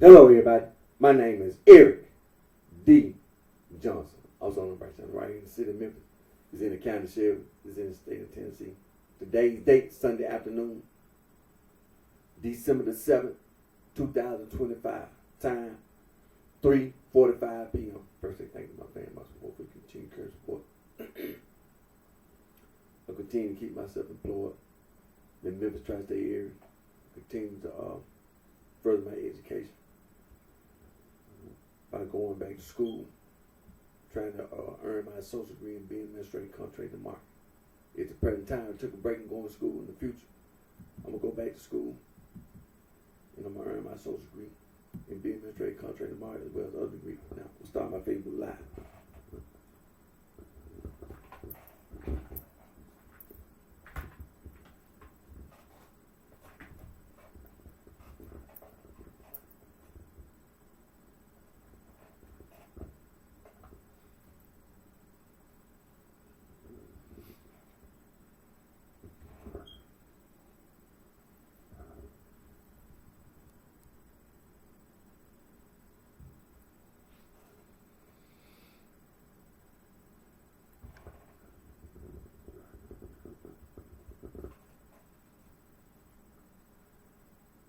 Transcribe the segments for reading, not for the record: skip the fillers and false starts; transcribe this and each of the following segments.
Hello, everybody. My name is Eric D. Johnson, also known as BrightShine, right here in the city of Memphis. It's in the county sheriff. It's in the state of Tennessee. Today's date, Sunday afternoon, December the 7th, 2025. Time, 3:45 p.m. First thing, thank you my family, my support for continued care support. I continue to keep myself employed in the Memphis tri-state area. Continue to further my education by going back to school, trying to earn my associate degree in being administrative contract and market. At the present time, I took a break and going to school. In the future, I'm gonna go back to school and I'm gonna earn my associate degree in being administrative contract and market as well as other degrees. Now, we'll start my Facebook Live.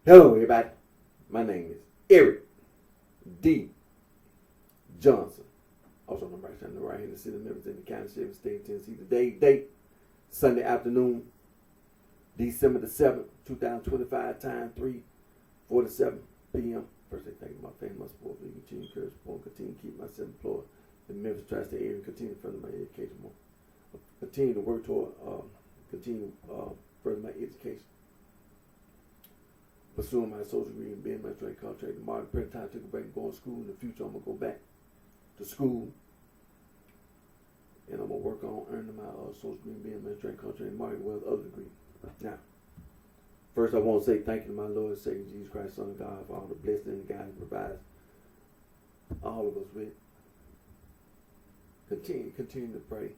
Hello, everybody. My name is Eric D. Johnson, also known as BrightShine, right here in the city of Memphis, in the county sheriff, state of Tennessee. Today's date, Sunday afternoon, December the 7th, 2025. Time, 3:47 p.m. First, I thank my family, my support for continue to support, continue to keep myself employed in the Memphis tri-state area, continue to further my education more, continue to work toward, continue further my education. Pursuing my associate degree and being my trade contract. The market present time, took a break and going to school. In the future, I'm gonna go back to school and I'm gonna work on earning my associate degree and being my trade contract and market as well as other degrees. Now, first I want to say thank you to my Lord and Savior Jesus Christ, Son of God, for all the blessings and guidance He provides all of us with. Continue to pray.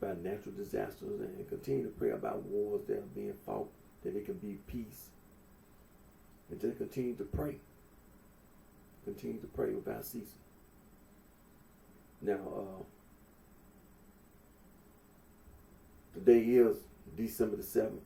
About natural disasters and continue to pray about wars that are being fought, that it can be peace. And just continue to pray. Continue to pray without ceasing. Now, today is December the 7th.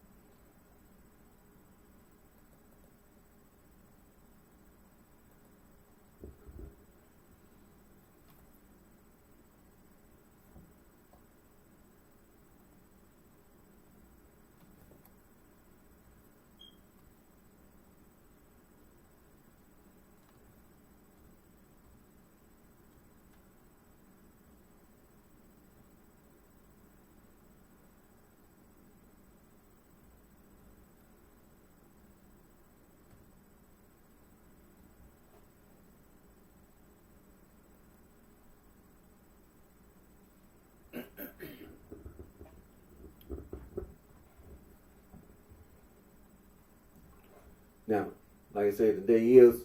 Now, like I said, today is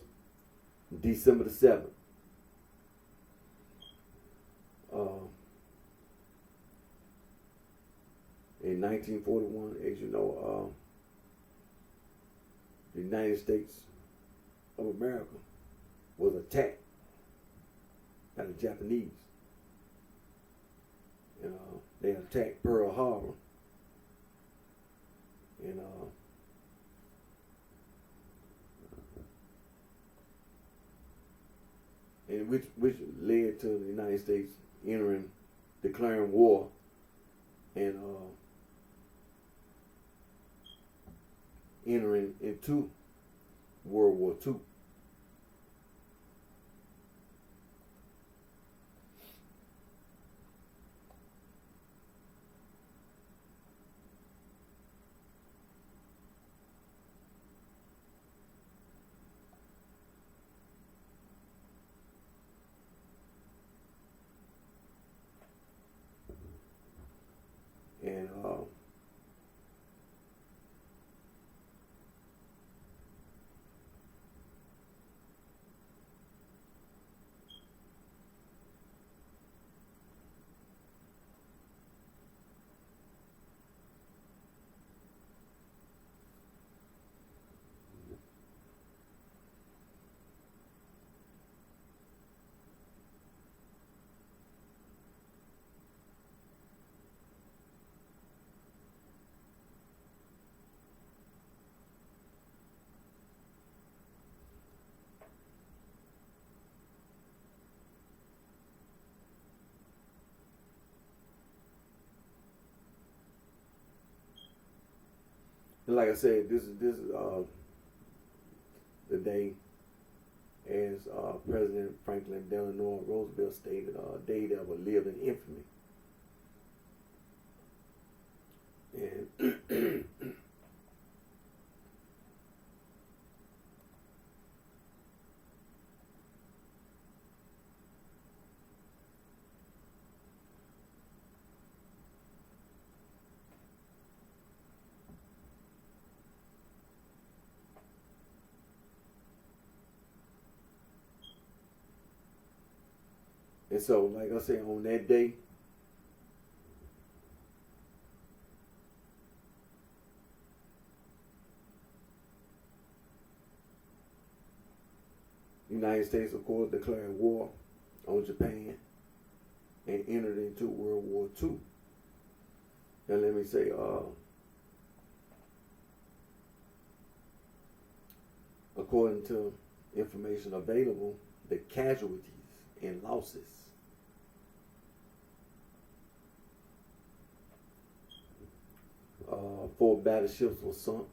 December the 7th. In 1941, as you know, the United States of America was attacked by the Japanese. They attacked Pearl Harbor. And which led to the United States declaring war, and entering into World War II. And like I said, this is the day, as President Franklin Delano Roosevelt stated, a day that will live in infamy. And and so, like I said, on that day, the United States, of course, declared war on Japan and entered into World War II. Now, let me say, according to information available, the casualties and losses four battleships were sunk,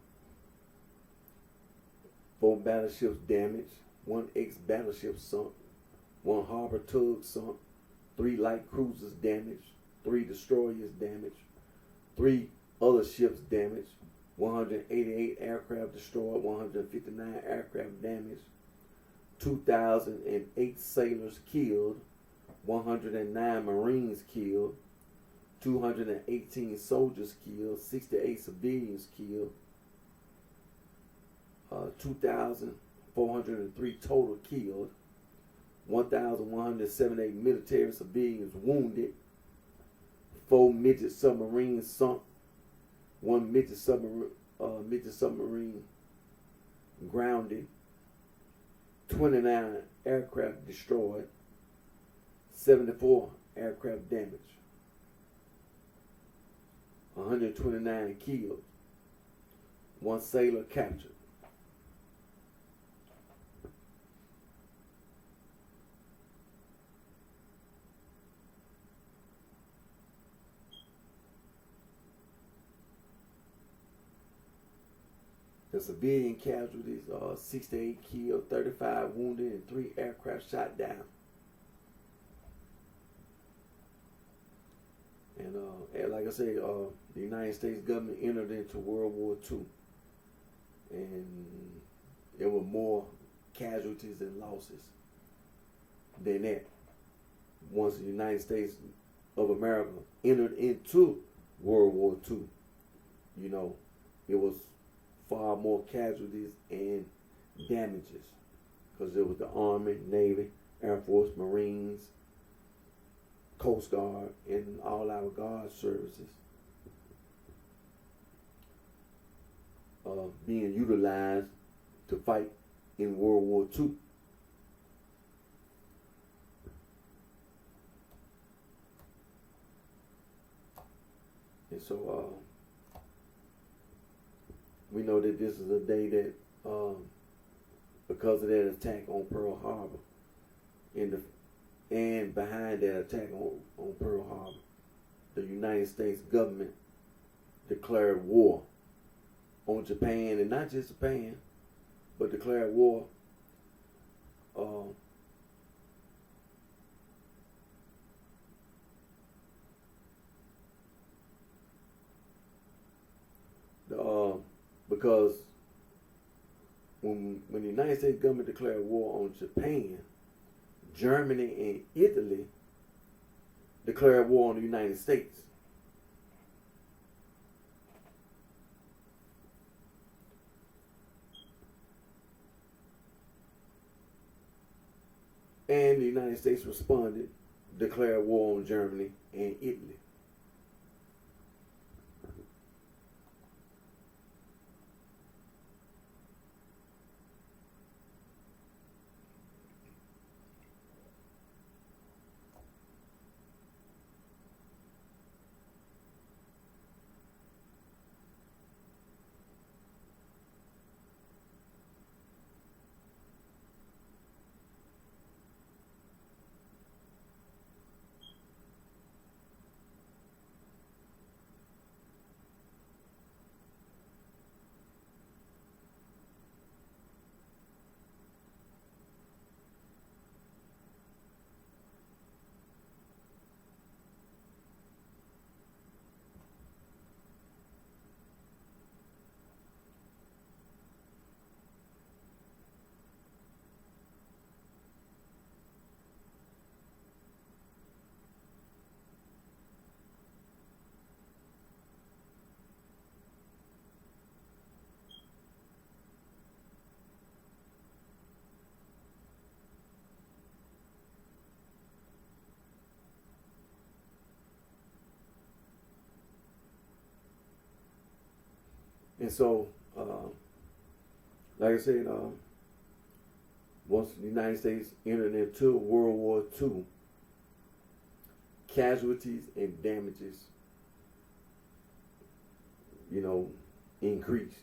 4 battleships damaged, 1 ex-battleship sunk, 1 harbor tug sunk, 3 light cruisers damaged, 3 destroyers damaged, 3 other ships damaged, 188 aircraft destroyed, 159 aircraft damaged, 2,008 sailors killed, 109 Marines killed, 218 soldiers killed, 68 civilians killed, 2,403 total killed, 1,178 military civilians wounded, 4 midget submarines sunk, 1 midget submarine grounded, 29 aircraft destroyed, 74 aircraft damaged, 129 killed, 1 sailor captured. The civilian casualties are 68 killed, 35 wounded, and 3 aircraft shot down. And like I said, the United States government entered into World War II, and there were more casualties and losses than that. Once the United States of America entered into World War II, you know, it was far more casualties and damages, because there was the Army, Navy, Air Force, Marines, Coast Guard, and all our guard services being utilized to fight in World War II. And so we know that this is a day that, because of that attack on Pearl Harbor, and behind that attack on Pearl Harbor, the United States government declared war on Japan, and not just Japan, but declared war because when the United States government declared war on Japan, Germany and Italy declared war on the United States. And the United States responded, declared war on Germany and Italy. And so, like I said, once the United States entered into World War II, casualties and damages, increased.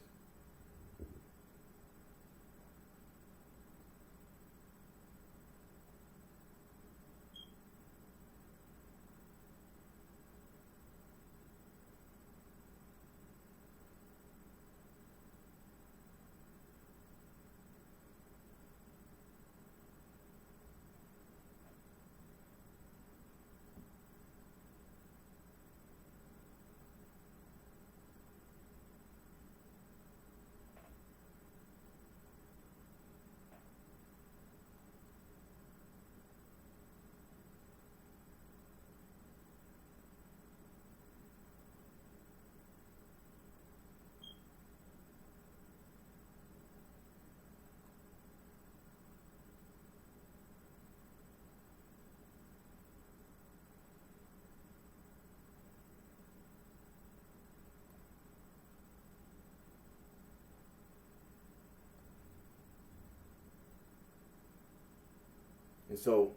And so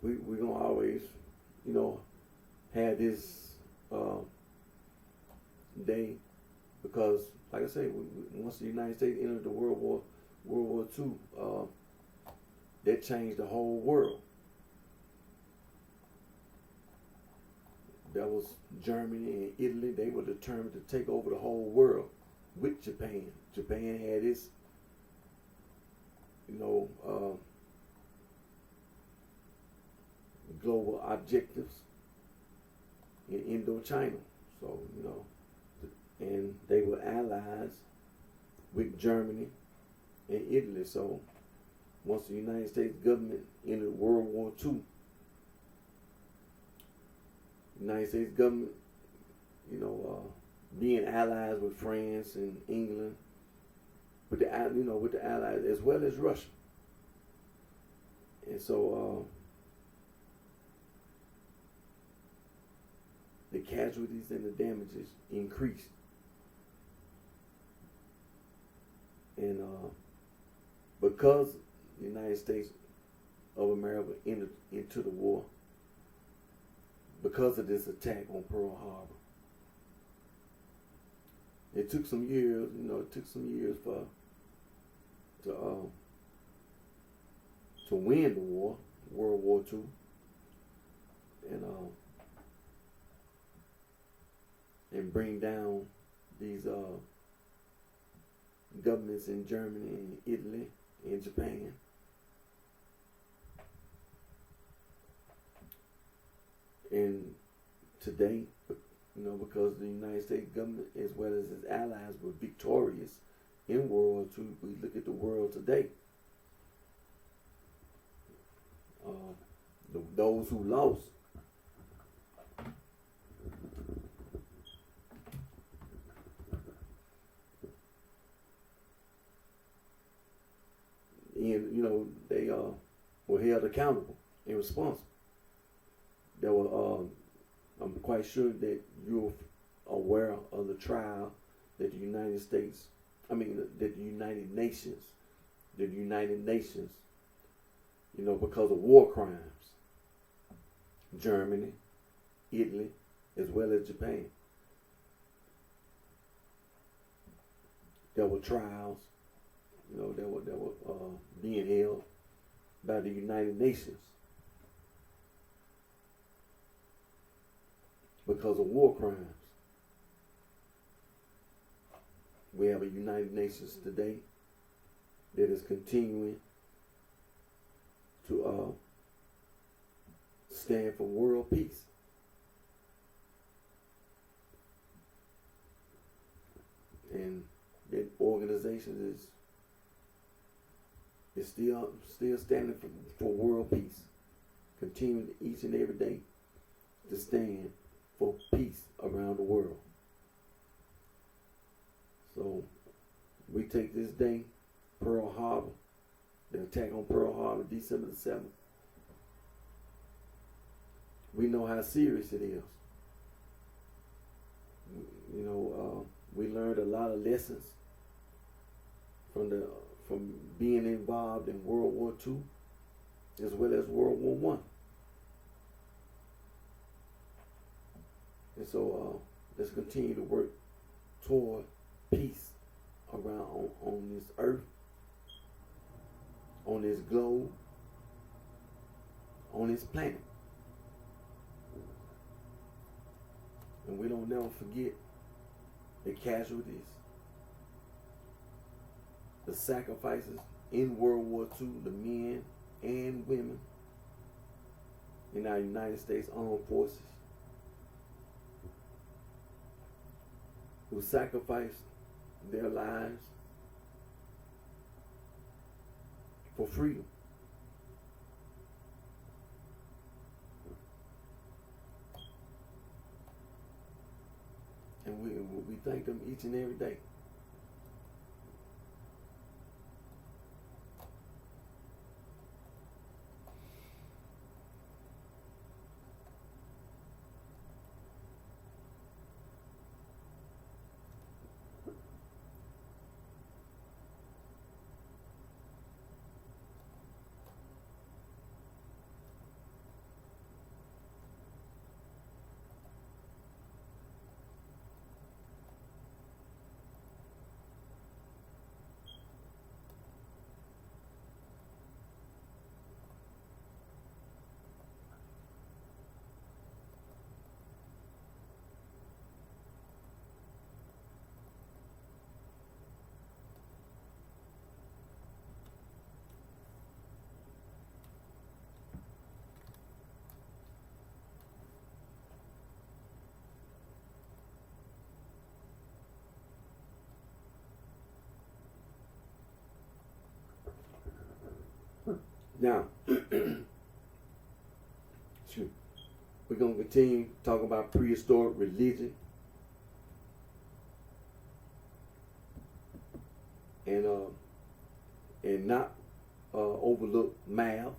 we're going to always, have this day because, like I say, once the United States entered the World War II, that changed the whole world. That was Germany and Italy. They were determined to take over the whole world with Japan. Japan had its, global objectives in Indochina. So, and they were allies with Germany and Italy. So once the United States government entered World War II, the United States government, being allies with France and England, with the allies as well as Russia. And so the casualties and the damages increased. And because the United States of America entered into the war, because of this attack on Pearl Harbor, it took some years, to win the war, World War II. And bring down these governments in Germany and Italy and Japan. And today, because the United States government as well as its allies were victorious in World War II, we look at the world today. Those who lost, and they were held accountable and responsible. There were, I'm quite sure that you're aware of the trial that the United Nations, because of war crimes, Germany, Italy, as well as Japan. There were trials, that were being held by the United Nations because of war crimes. We have a United Nations today that is continuing to stand for world peace. And that organization is still standing for world peace, continuing each and every day to stand for peace around the world. So we take this day, Pearl Harbor, the attack on Pearl Harbor, December the 7th. We know how serious it is. We learned a lot of lessons from being involved in World War II as well as World War One. And so let's continue to work toward peace around on this earth, on this globe, on this planet. And we don't never forget the casualties, the sacrifices in World War II, the men and women in our United States Armed Forces who sacrificed their lives for freedom. And we thank them each and every day. Now, we're going to continue talking about prehistoric religion and not overlook math.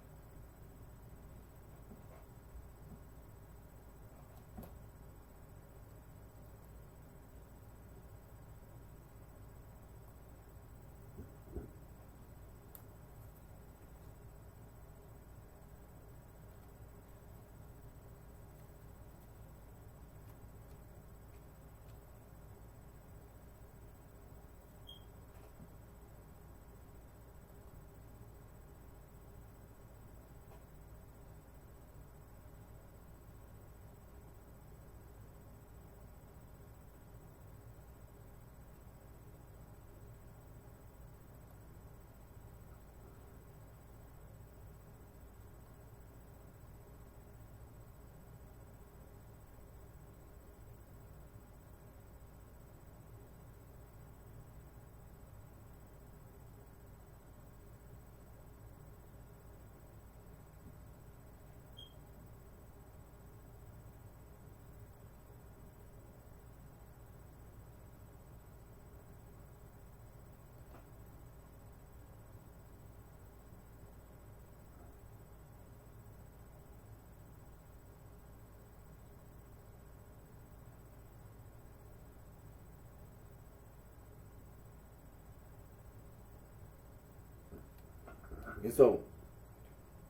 And so,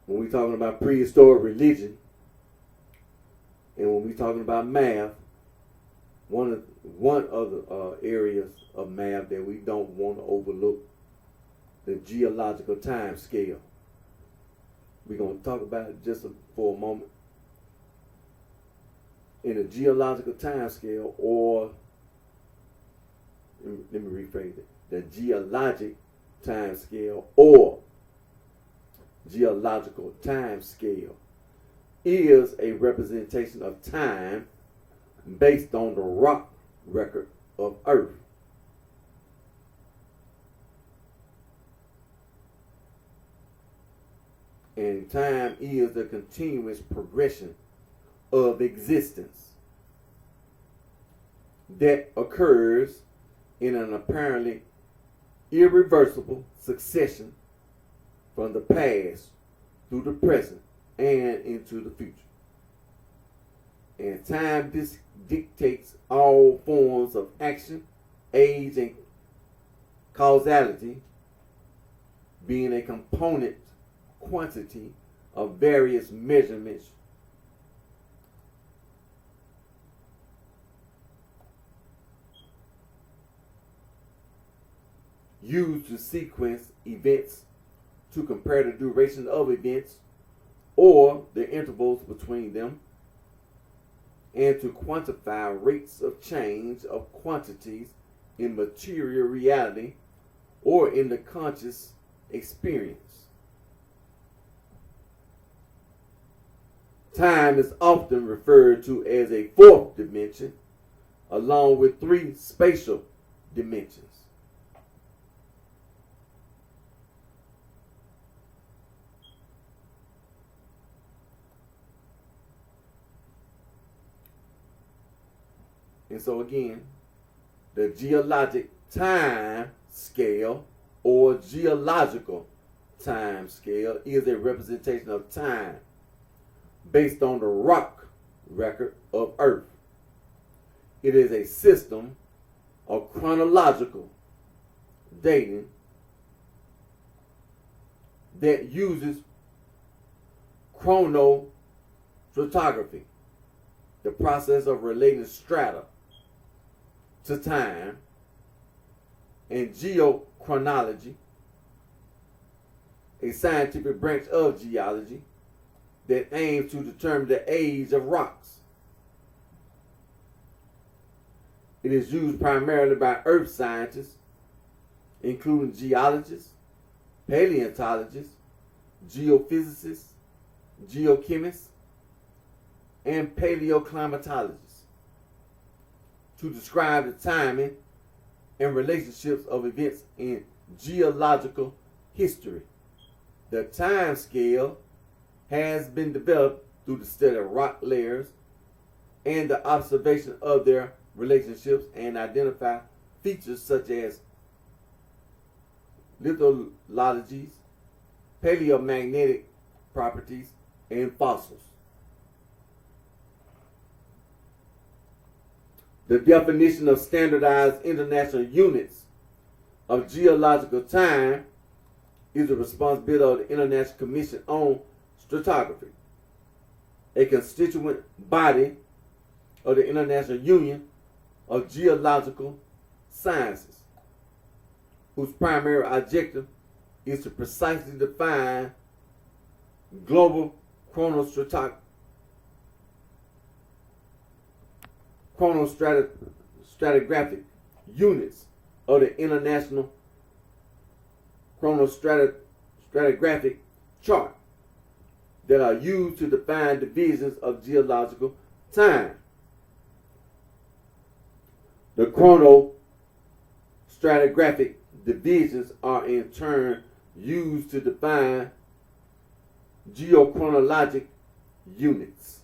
when we're talking about prehistoric religion, and when we're talking about math, one of the areas of math that we don't want to overlook, the geological time scale. We're going to talk about it just for a moment. In the geological time scale, or let me rephrase it, the geologic time scale or geological time scale is a representation of time based on the rock record of Earth. And time is the continuous progression of existence that occurs in an apparently irreversible succession from the past through the present and into the future. And time dictates all forms of action age, and causality being a component quantity of various measurements used to sequence events, to compare the duration of events or the intervals between them, and to quantify rates of change of quantities in material reality or in the conscious experience. Time is often referred to as a fourth dimension, along with three spatial dimensions. And so again, the geologic time scale or geological time scale is a representation of time based on the rock record of Earth. It is a system of chronological dating that uses chronostratigraphy, the process of relating strata to time, and geochronology, a scientific branch of geology that aims to determine the age of rocks. It is used primarily by earth scientists, including geologists, paleontologists, geophysicists, geochemists, and paleoclimatologists, to describe the timing and relationships of events in geological history. The time scale has been developed through the study of rock layers and the observation of their relationships, and identify features such as lithologies, paleomagnetic properties, and fossils. The definition of standardized international units of geological time is the responsibility of the International Commission on Stratigraphy, a constituent body of the International Union of Geological Sciences, whose primary objective is to precisely define global chronostratigraphic units of the International Chronostratigraphic Chart that are used to define divisions of geological time. The chronostratigraphic divisions are in turn used to define geochronologic units.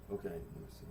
Okay, let me see.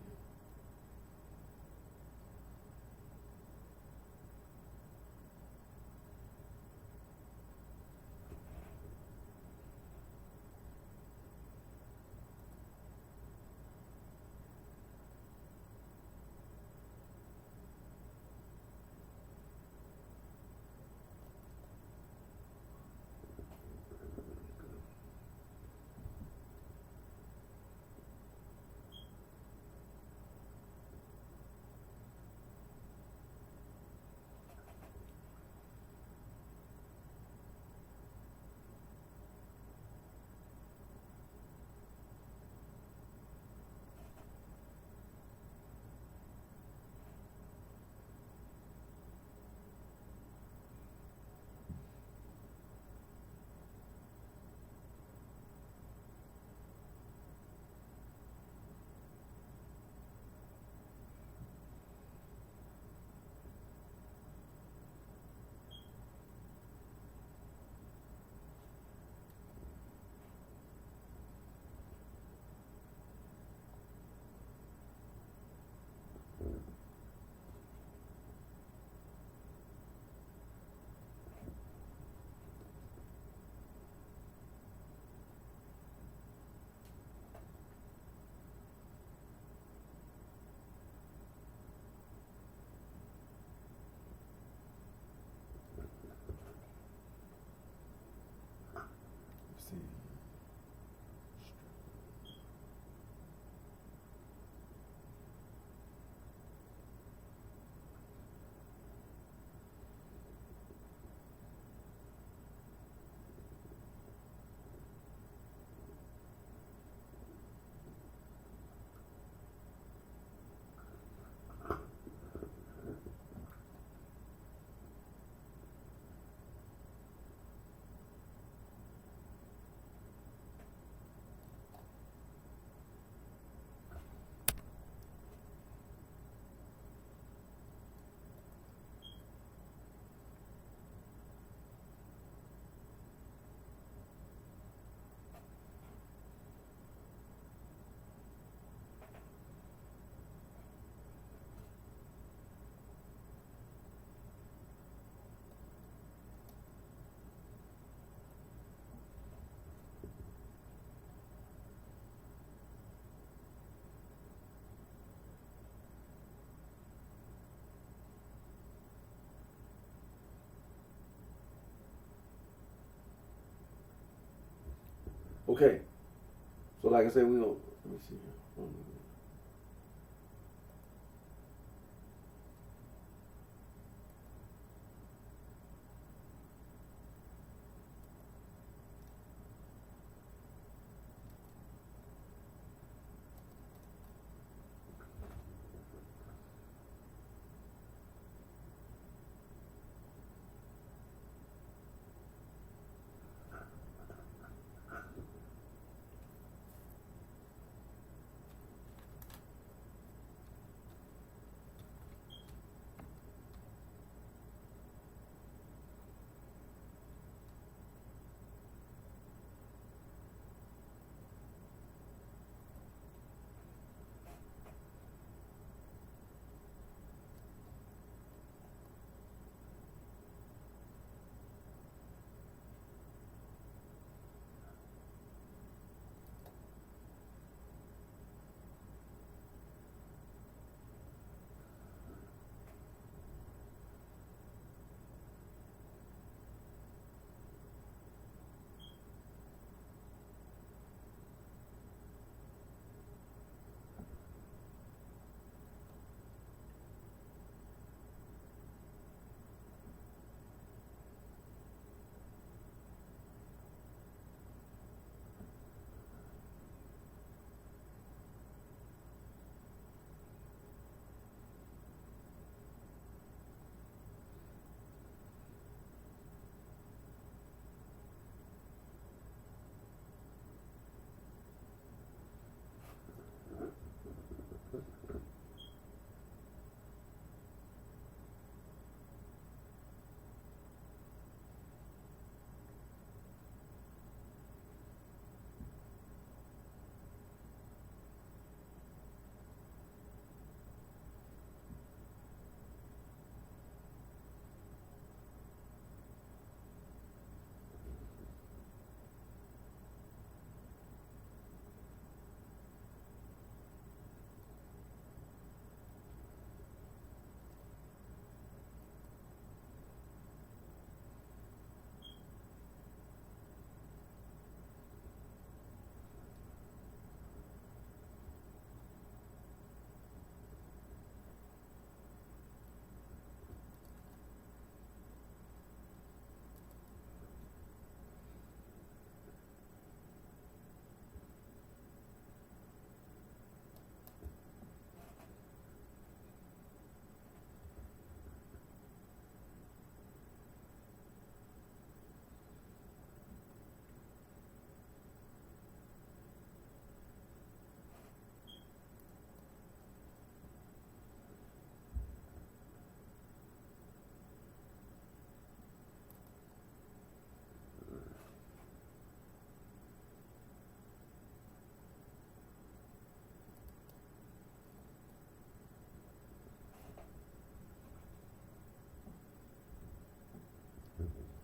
see. Okay, so like I said, we don't. Let me see here.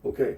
Okay.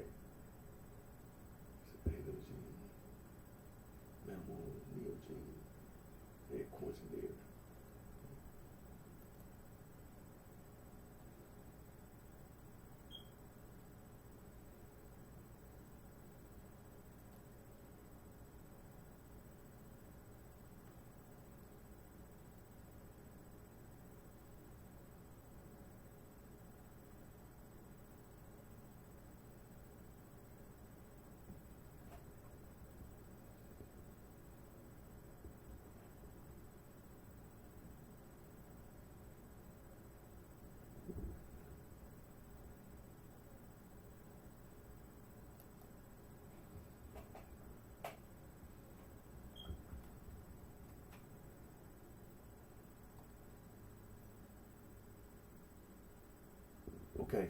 Okay.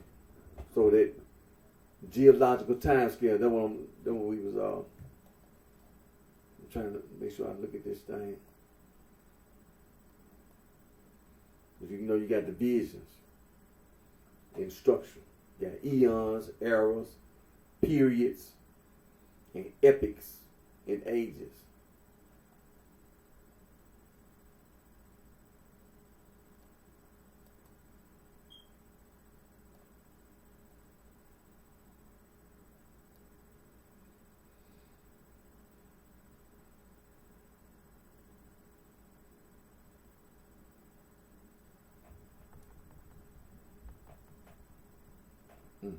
So that geological time scale, that what we was I'm trying to make sure I look at this thing. You know, you got divisions in structure. You got eons, eras, periods, and epochs and ages. Hmm.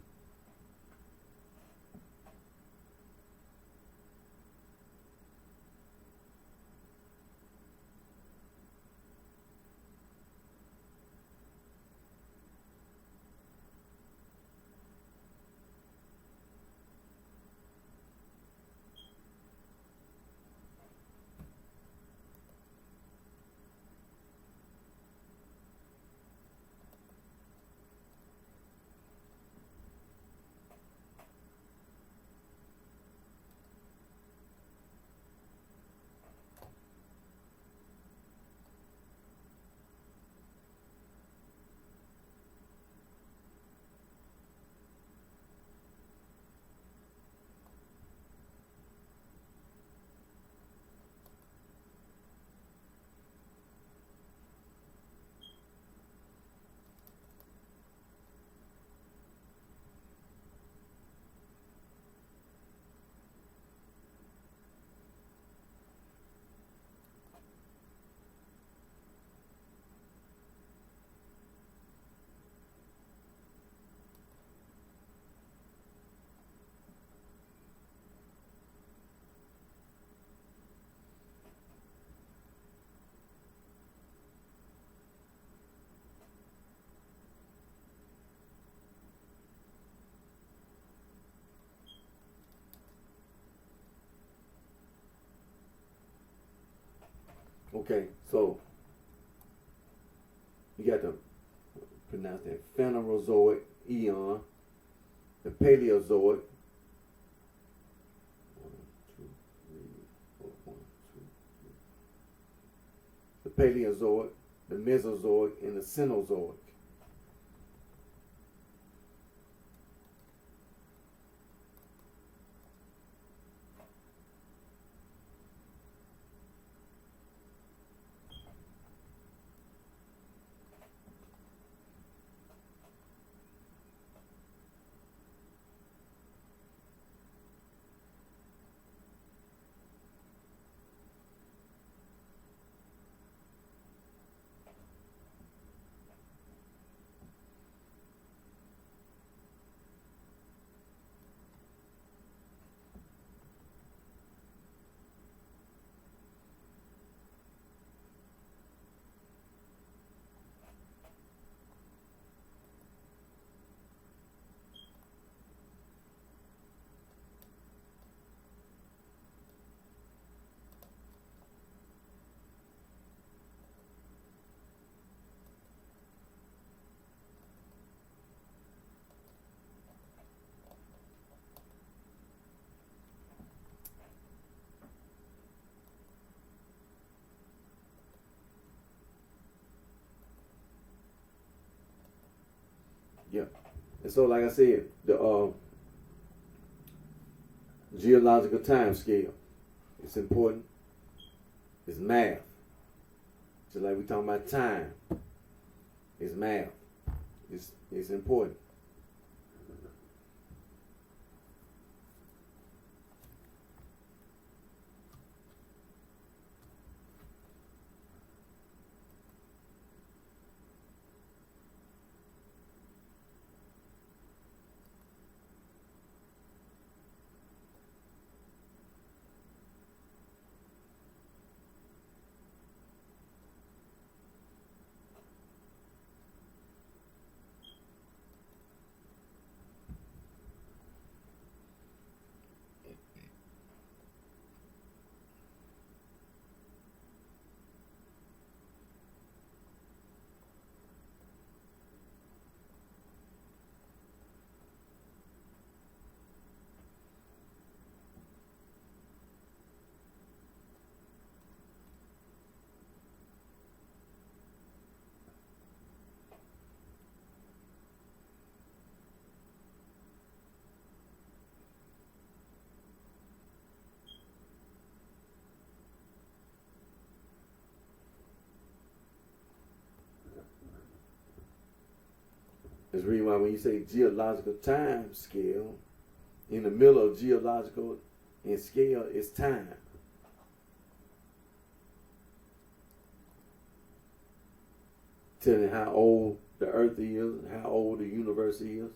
Okay, so you got to pronounce that Phanerozoic eon, the Paleozoic. 1, 2, 3, 4, 1, 2, 3. The Paleozoic, the Mesozoic, and the Cenozoic. Yeah. And so, like I said, the geological time scale, it's important. It's math. Just like we talking about time, it's math. It's important. That's the reason why when you say geological time scale, in the middle of geological and scale is time. Telling how old the earth is, how old the universe is.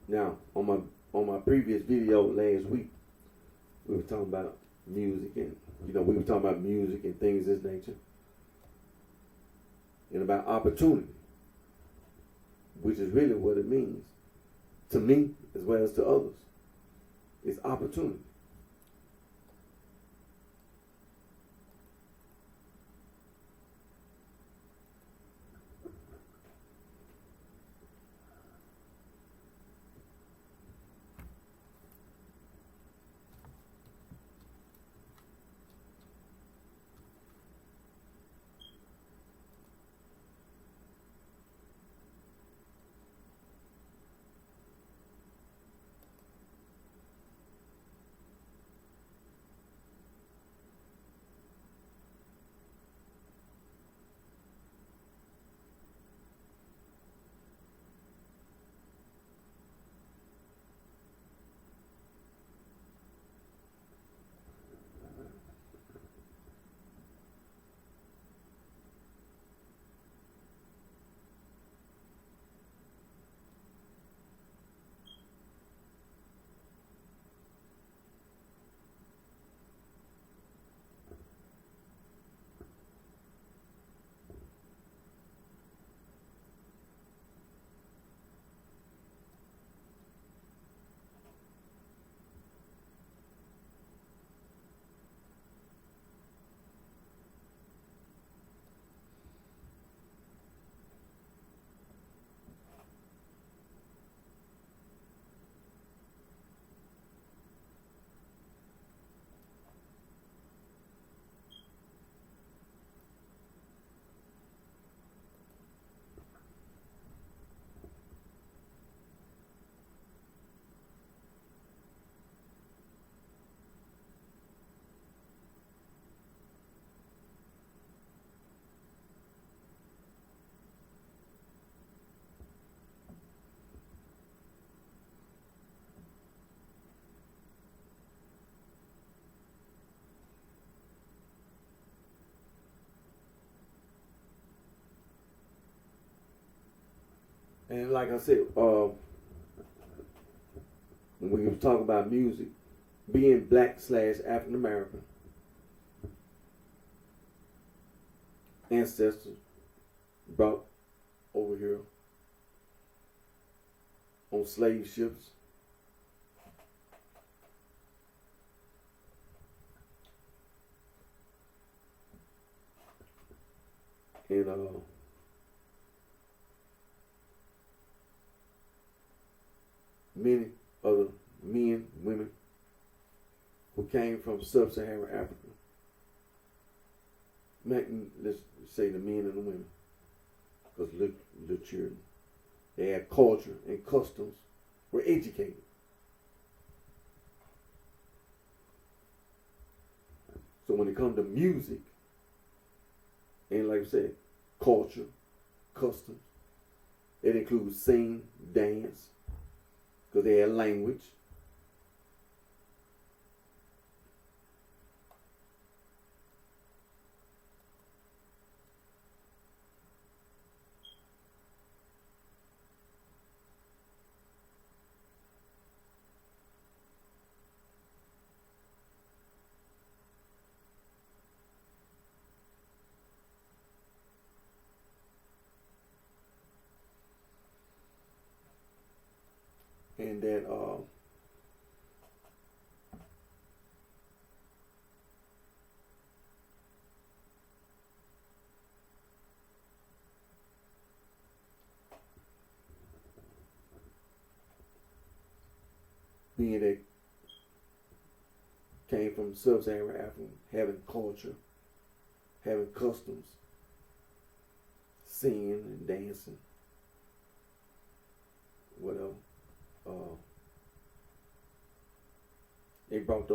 Now, on my previous video last week, we were talking about music, and we were talking about music and things of this nature, and about opportunity, which is really what it means to me as well as to others. It's opportunity. And like I said, when we were talking about music, being black / African American, ancestors brought over here on slave ships. And many other men, women who came from sub-Saharan Africa. Let's say the men and the women, because the children, they had culture and customs, were educated. So when it comes to music, and like I said, culture, customs, it includes sing, dance, because they had language. and that being that came from sub-Saharan Africa, having culture, having customs, singing and dancing, whatever. They brought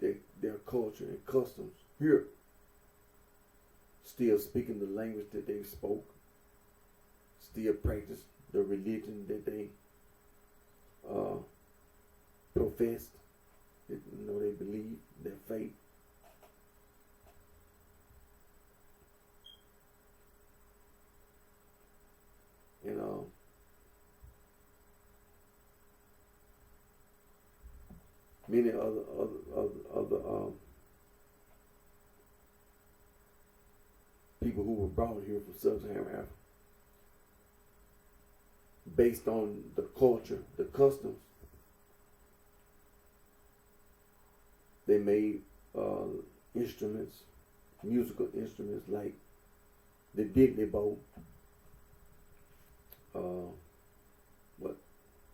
their culture and customs here, still speaking the language that they spoke, still practice the religion that they professed, that, they believe, their faith. And many other people who were brought here from sub-Saharan Africa, based on the culture, the customs. They made instruments, musical instruments like the diddley bow,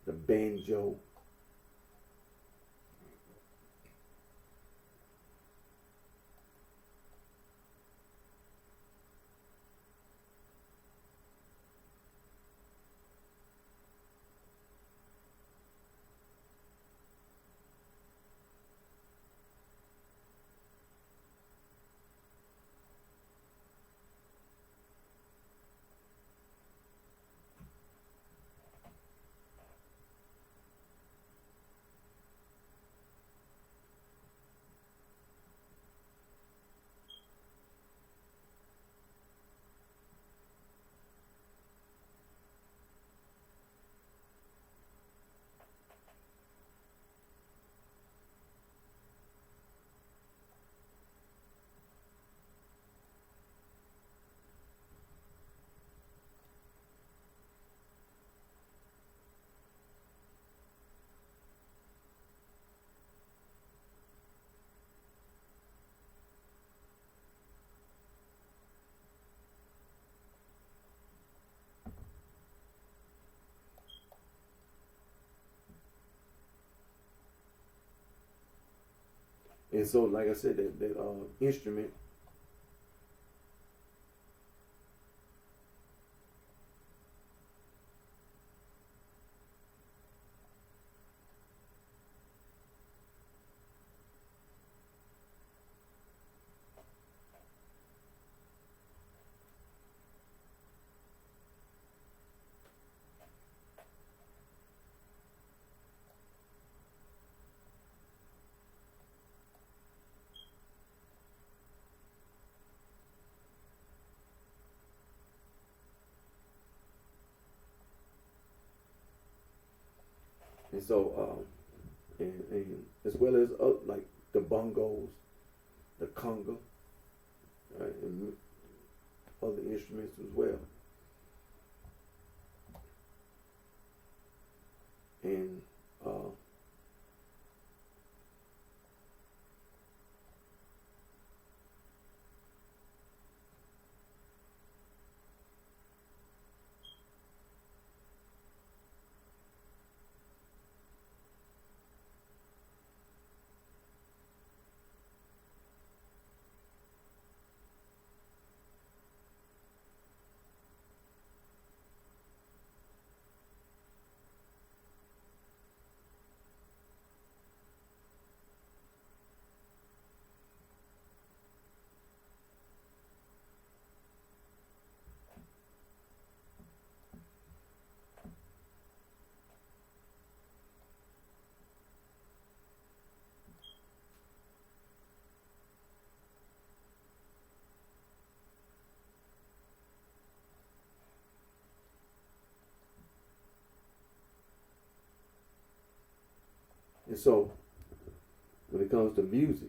the banjo, and so, like I said, that instrument and so and as well as like the bongos, the conga, right, and other instruments as well. And and so when it comes to music,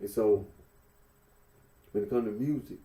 And so when it comes to music,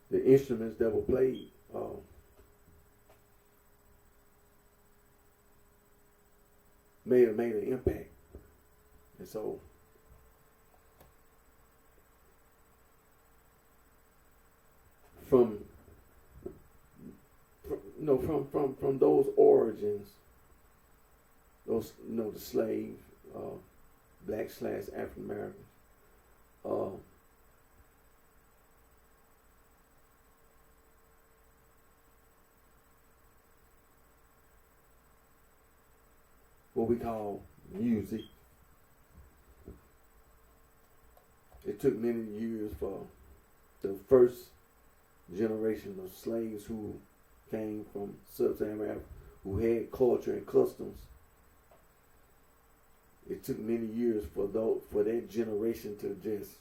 the instruments that were played made an impact. And so from those origins, those the slave, black / African Americans, what we call music. It took many years for the first generation of slaves who came from sub-Saharan Africa, who had culture and customs. It took many years for that generation to just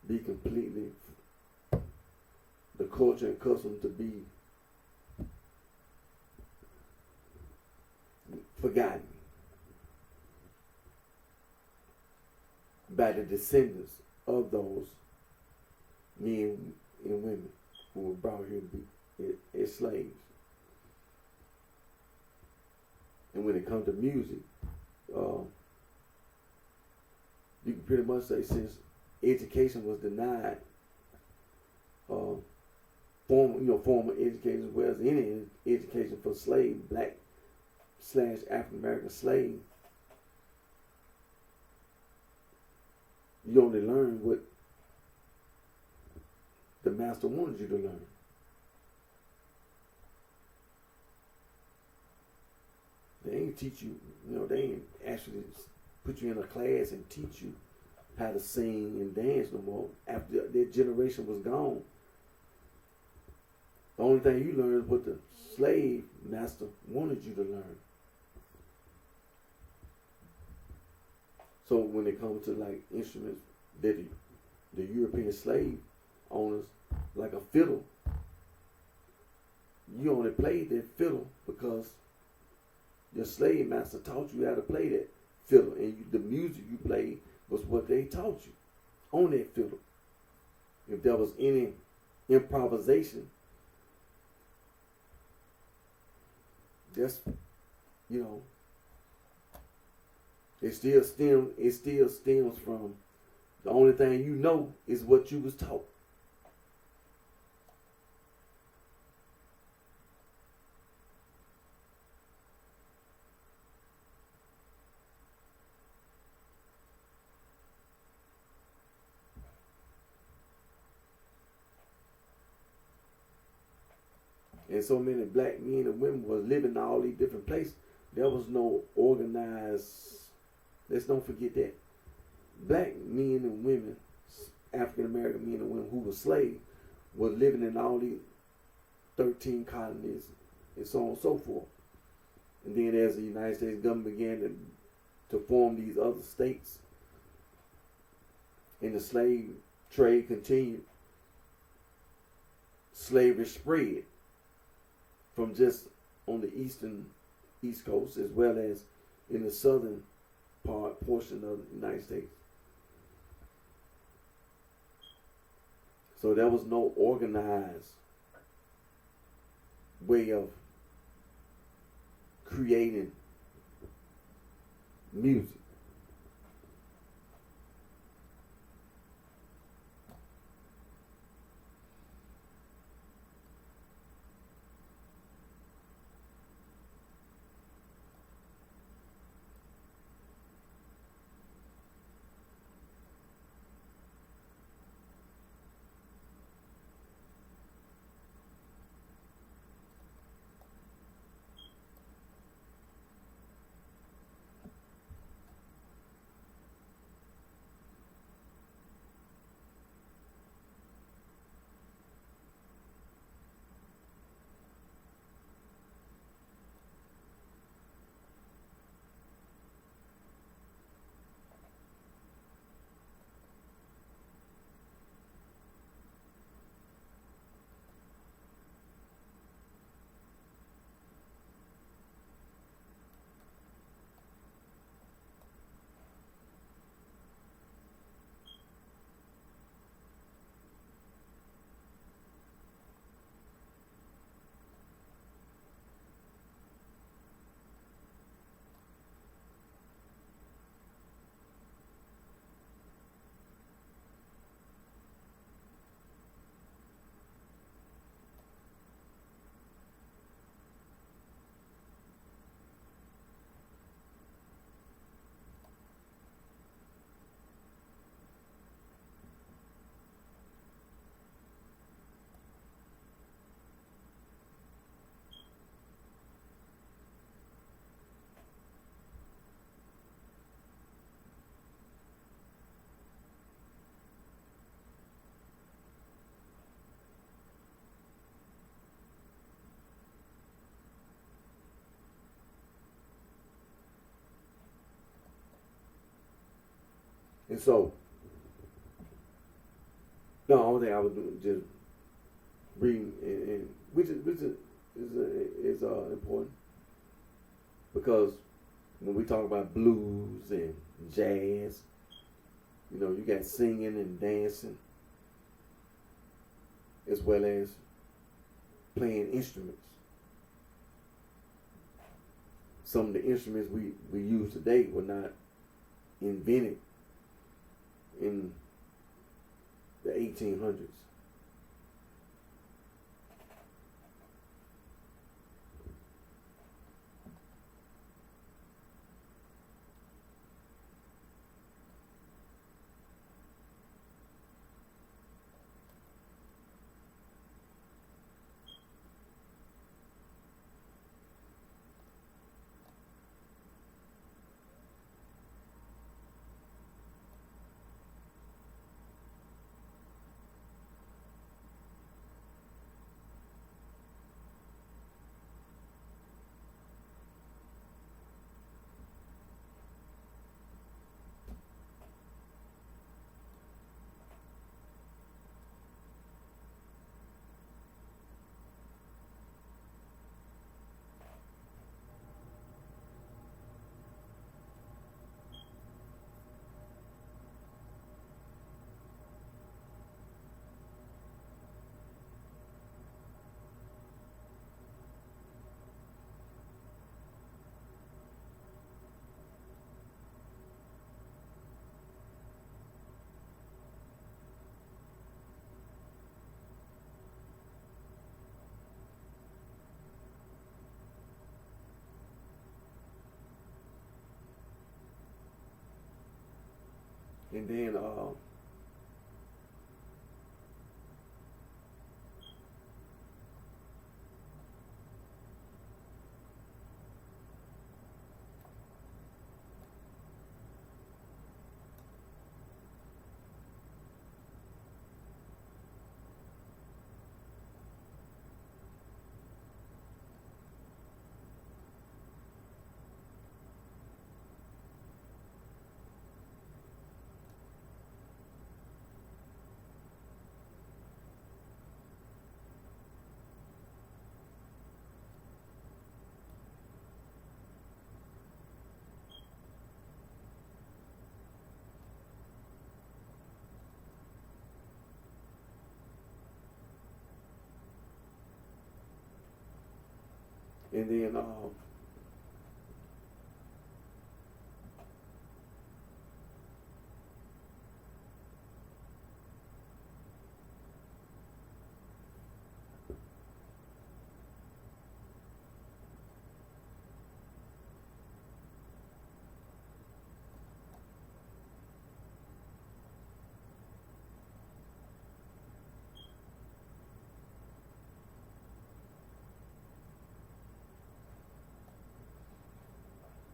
be completely, the culture and custom to be forgotten by the descendants of those men and women who were brought here to be as slaves. And when it comes to music, you can pretty much say since education was denied, formal education as well as any education for slave, black / African American slave, you only learn what the master wanted you to learn. They ain't teach you, they ain't actually put you in a class and teach you how to sing and dance no more. After that generation was gone, the only thing you learned is what the slave master wanted you to learn. So when it comes to like instruments that the European slave owners, like a fiddle, you only played that fiddle because your slave master taught you how to play that fiddle, and the music you played was what they taught you on that fiddle. If there was any improvisation, that's it still stems from the only thing you know is what you was taught. And so many black men and women was living in all these different places. There was no organized, let's don't forget that. Black men and women, African American men and women who were slaves, were living in all these 13 colonies and so on and so forth. And then as the United States government began to form these other states and the slave trade continued, slavery spread from just on the East Coast as well as in the southern portion of the United States. So there was no organized way of creating music. And so, the only thing I was doing just reading, and which is important, because when we talk about blues and jazz, you know, you got singing and dancing, as well as playing instruments. Some of the instruments we use today were not invented in the 1800s. And then and then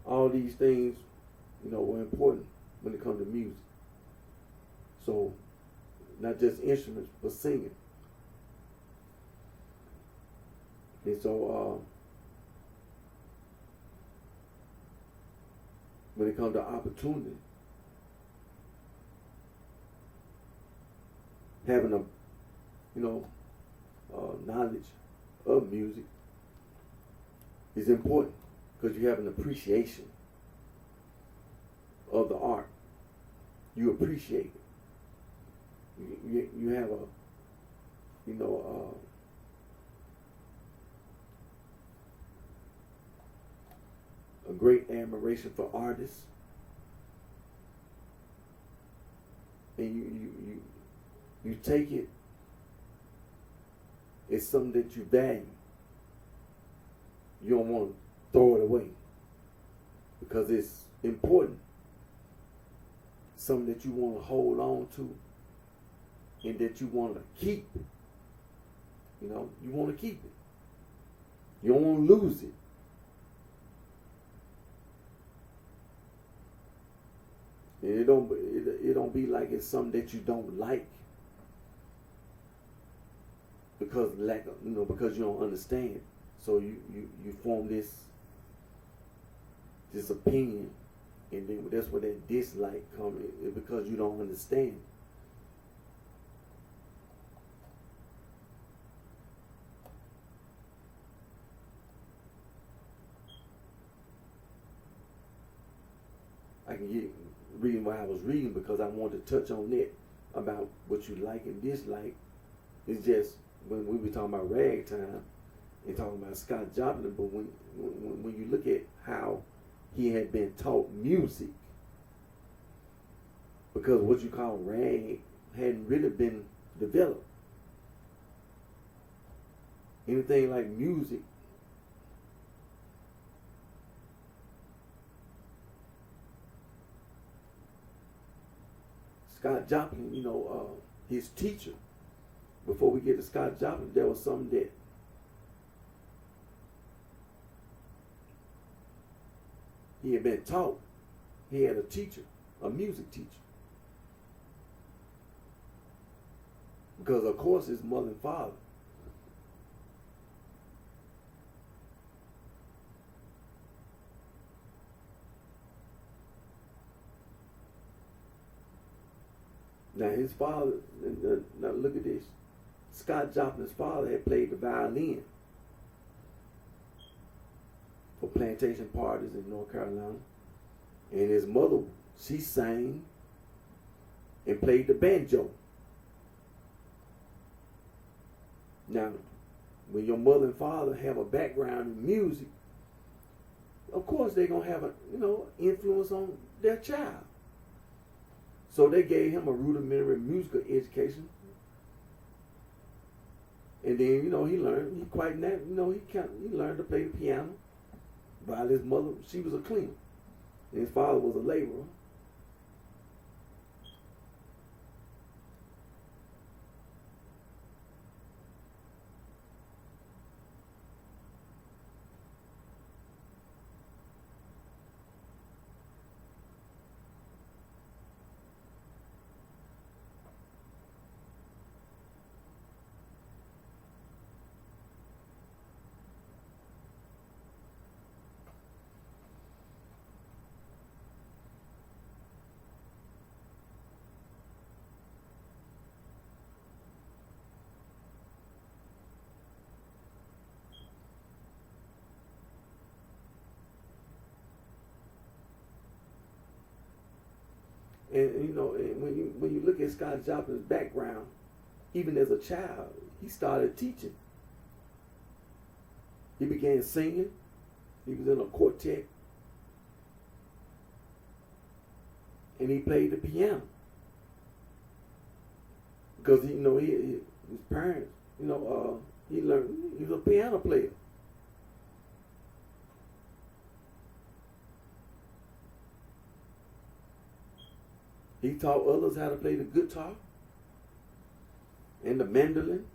all these things, you know, were important when it comes to music. So, not just instruments, but singing. And so, when it comes to opportunity, having a, you know, knowledge of music is important, because you have an appreciation of the art. You appreciate it. You have a, you know, a great admiration for artists, and you take it as something that you value. You don't want to throw it away, because it's important. Something that you want to hold on to, and that you want to keep. You know, you want to keep it. You don't want to lose it. And it don't be like it's something that you don't like, because because you don't understand. So you form this opinion And then that's where that dislike comes in, because you don't understand. I can get reading what I was reading because I wanted to touch on that about what you like and dislike. It's just when we were talking about ragtime and talking about Scott Joplin, but when you look at how he had been taught music, because what you call rag hadn't really been developed. Anything like music, Scott Joplin, his teacher, before we get to Scott Joplin, there was something that he had been taught. He had a teacher, a music teacher. Because of course his mother and father. Now his father, now look at this. Scott Joplin's father had played the violin for plantation parties in North Carolina. And his mother, she sang and played the banjo. Now, when your mother and father have a background in music, of course they're going to have influence on their child. So they gave him a rudimentary musical education. And then, he learned, he learned to play the piano while his mother, she was a cleaner. And his father was a laborer. And when you look at Scott Joplin's background, even as a child, he started teaching. He began singing. He was in a quartet, and he played the piano because his parents, he learned. He was a piano player. He taught others how to play the guitar and the mandolin.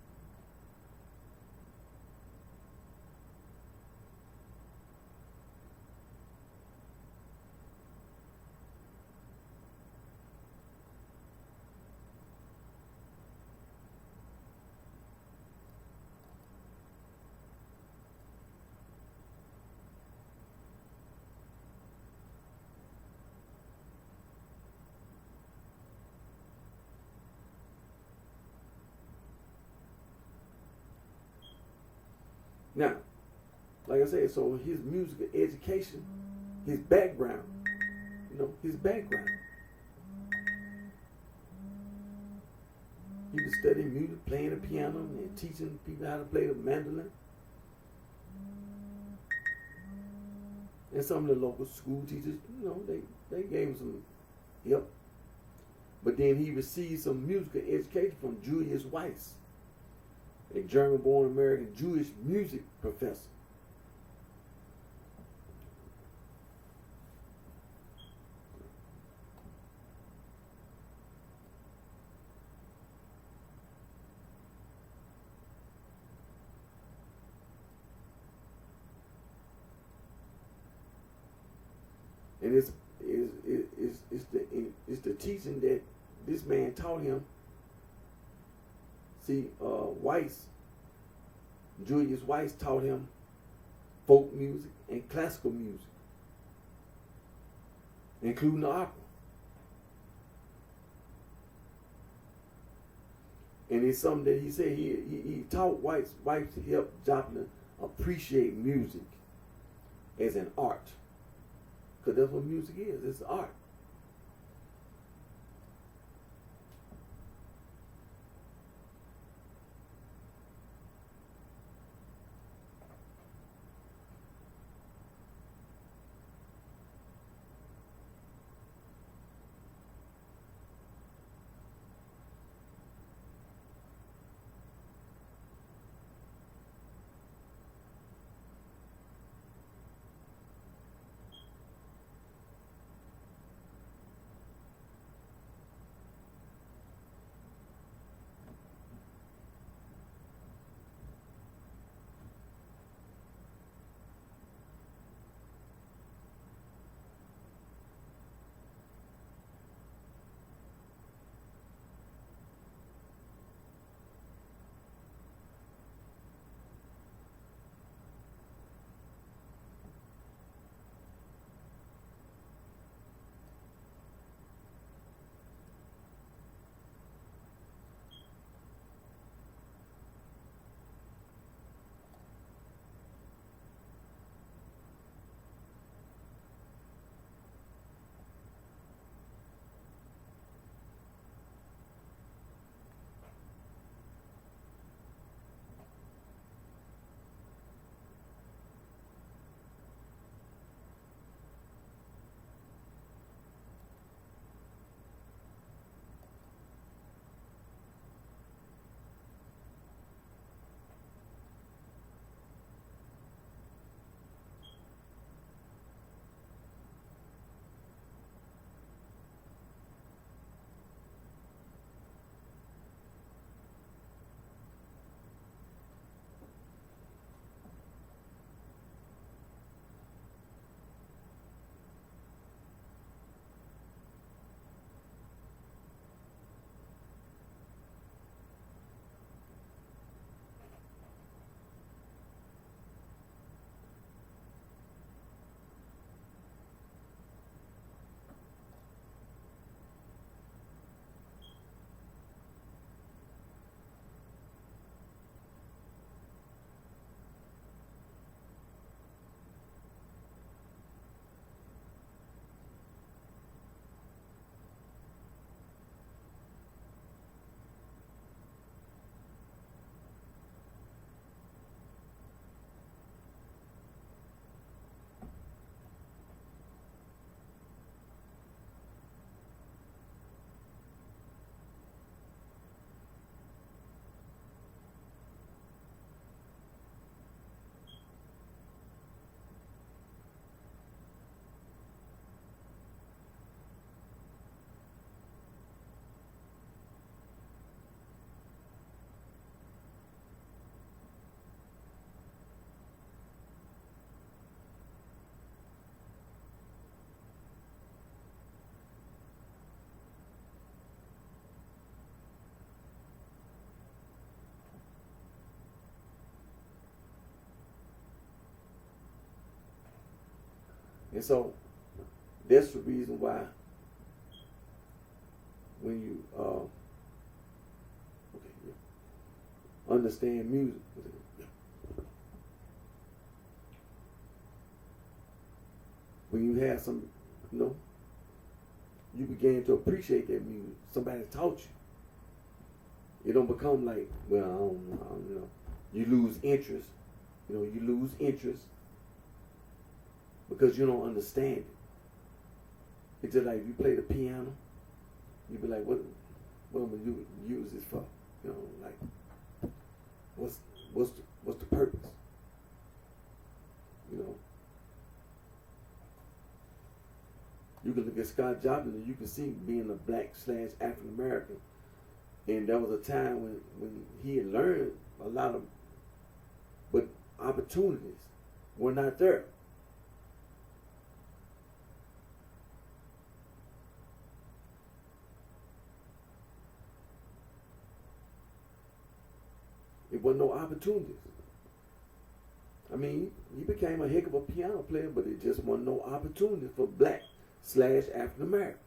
Now, like I said, so his musical education, his background, he was studying music, playing the piano, and teaching people how to play the mandolin. And some of the local school teachers, they gave him some help. But then he received some musical education from Julius Weiss, a German-born American Jewish music professor. And it's the teaching that this man taught him. See, Julius Weiss taught him folk music and classical music. including the opera. And it's something that he said he taught whites to help Joplin appreciate music as an art. Because that's what music is. It's art. And so that's the reason why when you understand music, when you have some, you begin to appreciate that music. Somebody taught you. It don't become like, well, I don't know. You lose interest. You lose interest because you don't understand it. It's just like if you play the piano, you be like, what am I gonna use this for? Like, what's the purpose? You can look at Scott Joplin and you can see being a black/African American, and there was a time when he had learned a lot of, but opportunities were not there. It wasn't no opportunities. I mean, he became a heck of a piano player, but it just wasn't no opportunity for black / African Americans.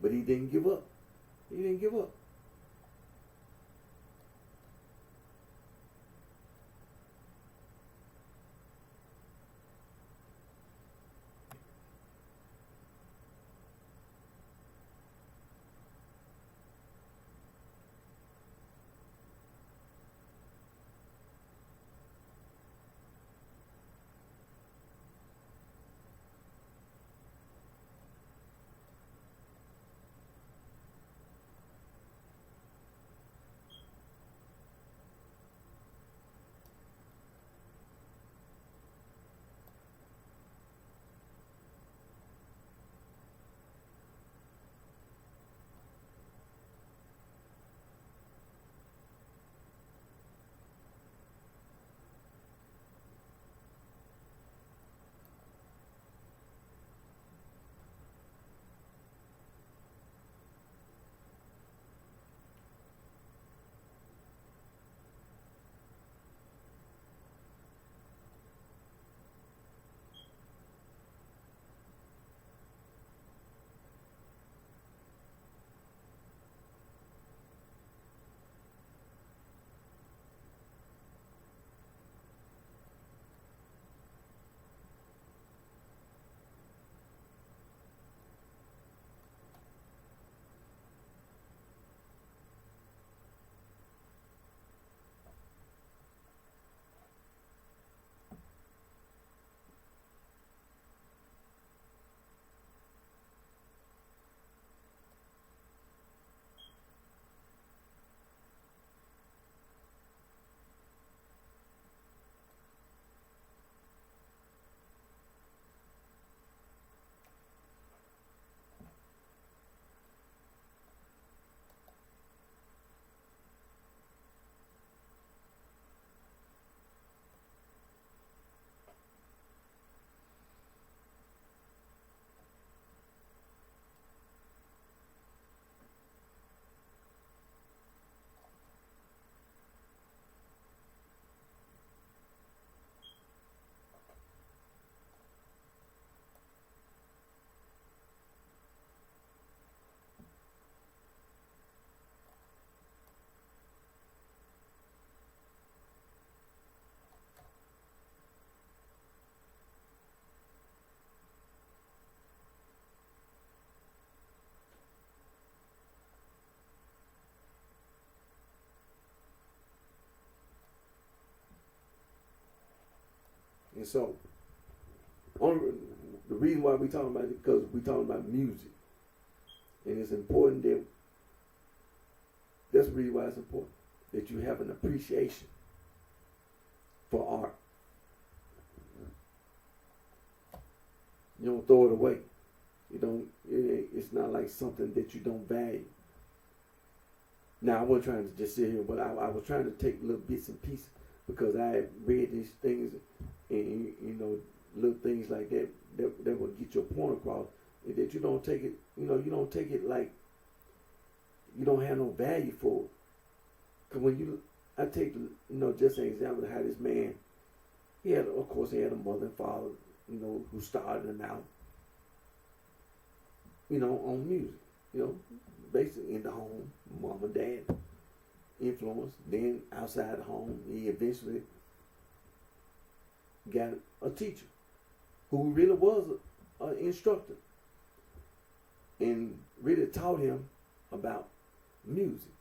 But he didn't give up. He didn't give up. And so, the reason why we talking about it is because we talking about music, and it's important that that's the reason why it's important that you have an appreciation for art. You don't throw it away. You don't. It's not like something that you don't value. Now I wasn't trying to just sit here, but I was trying to take little bits and pieces because I had read these things and little things like that that will get your point across. And that you don't take it. You don't take it like you don't have no value for it. Because I take just an example of how this man, he had a mother and father, who started him out, on music, basically in the home, mom and dad influence. Then outside the home, he eventually got a teacher who really was an instructor and really taught him about music.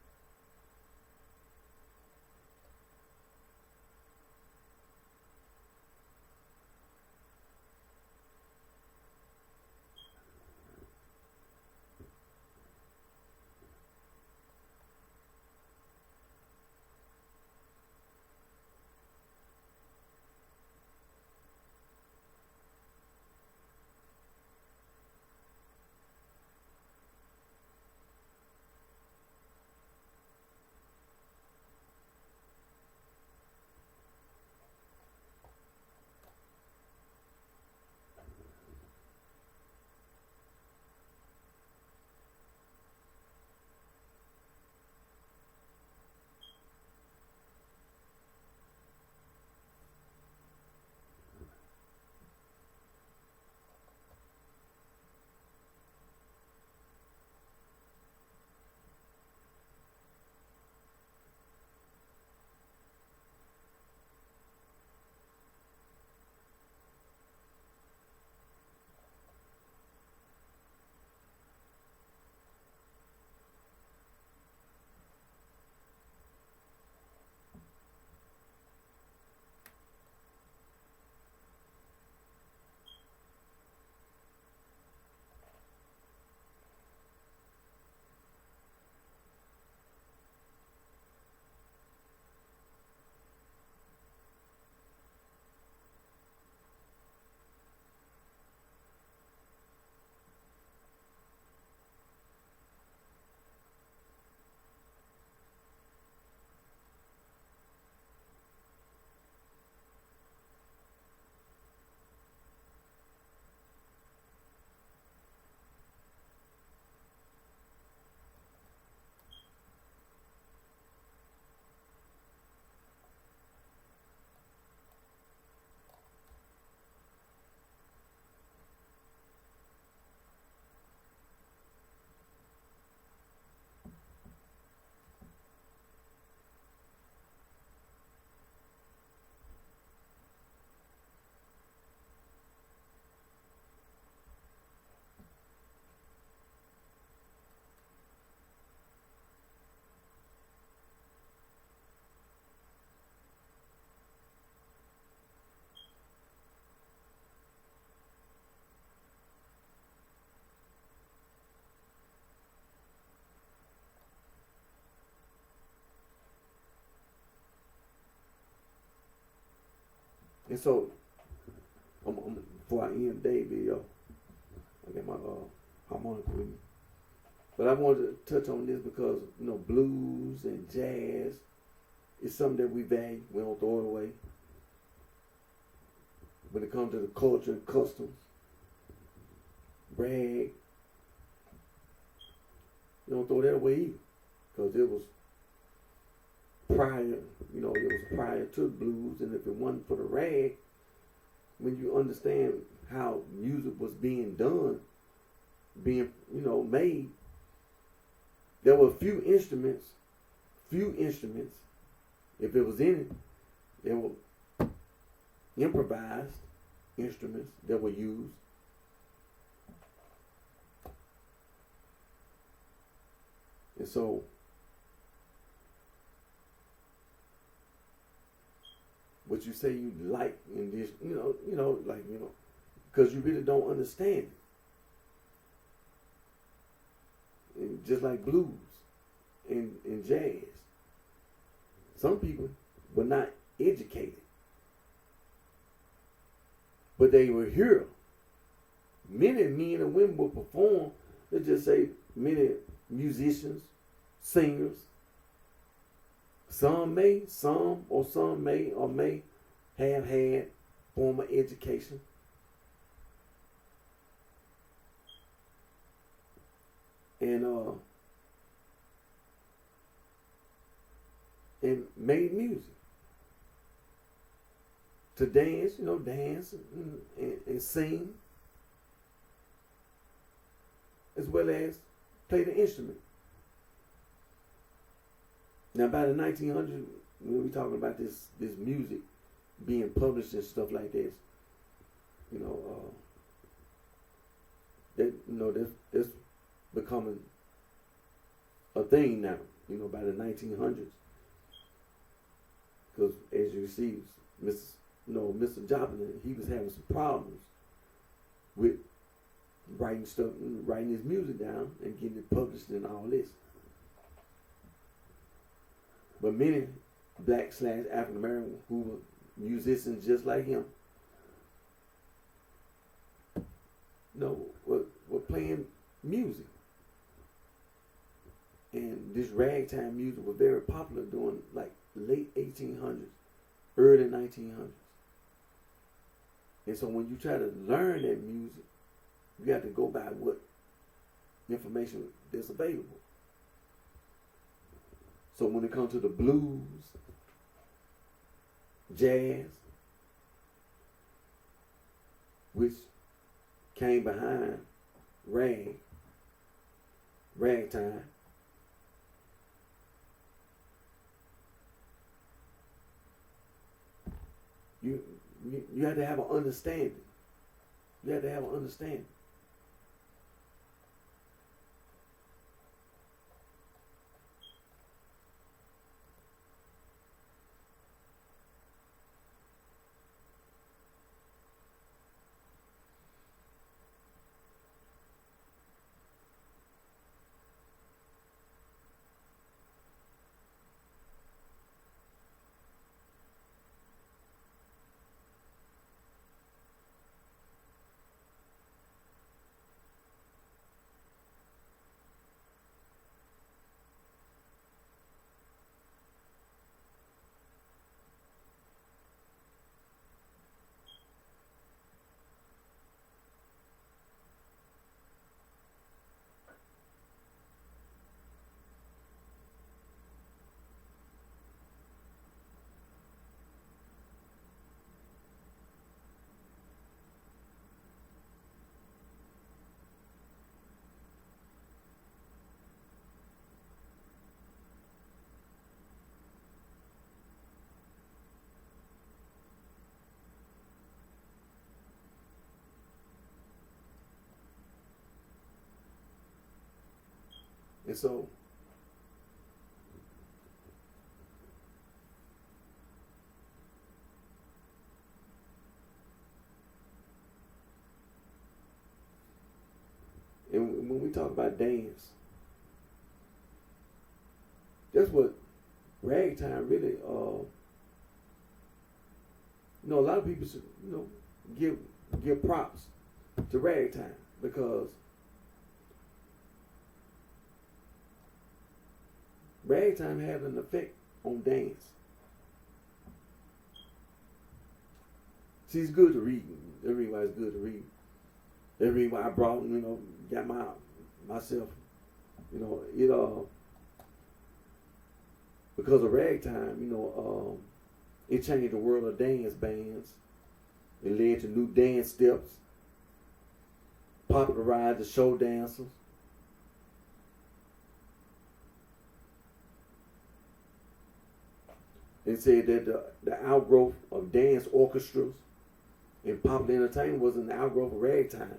And so, before I end the day video, I got my harmonica with me. But I wanted to touch on this because, blues and jazz is something that we value. We don't throw it away. When it comes to the culture and customs, brag, you don't throw that away either. Because it was prior to the blues, and if it wasn't for the rag, when you understand how music was being done, being made, there were few instruments, if it was any, there were improvised instruments that were used. And so what you say you like in this, because you really don't understand it. And just like blues and jazz, some people were not educated, but they were here. Many men and women will perform. Let's just say many musicians, singers. Some may have had formal education. And made music to dance, dance and sing, as well as play the instrument. Now, by the 1900s, when we talking about this music being published and stuff like this, that's becoming a thing now. By the 1900s, because as you see, Mr. Joplin, he was having some problems with writing his music down and getting it published and all this. But many black / African American who were musicians just like him, were playing music. And this ragtime music was very popular during like late 1800s, early 1900s. And so when you try to learn that music, you have to go by what information that's available. So when it comes to the blues, jazz, which came behind ragtime, you have to have an understanding. You have to have an understanding. And so and when we talk about dance, that's what ragtime really You know, a lot of people should, give props to ragtime because ragtime had an effect on dance. See, it's good to read. The reason why it's good to read. The reason why I brought, got myself, because of ragtime, it changed the world of dance bands. It led to new dance steps, popularized the show dancers. It said that the outgrowth of dance orchestras and popular entertainment was an outgrowth of ragtime.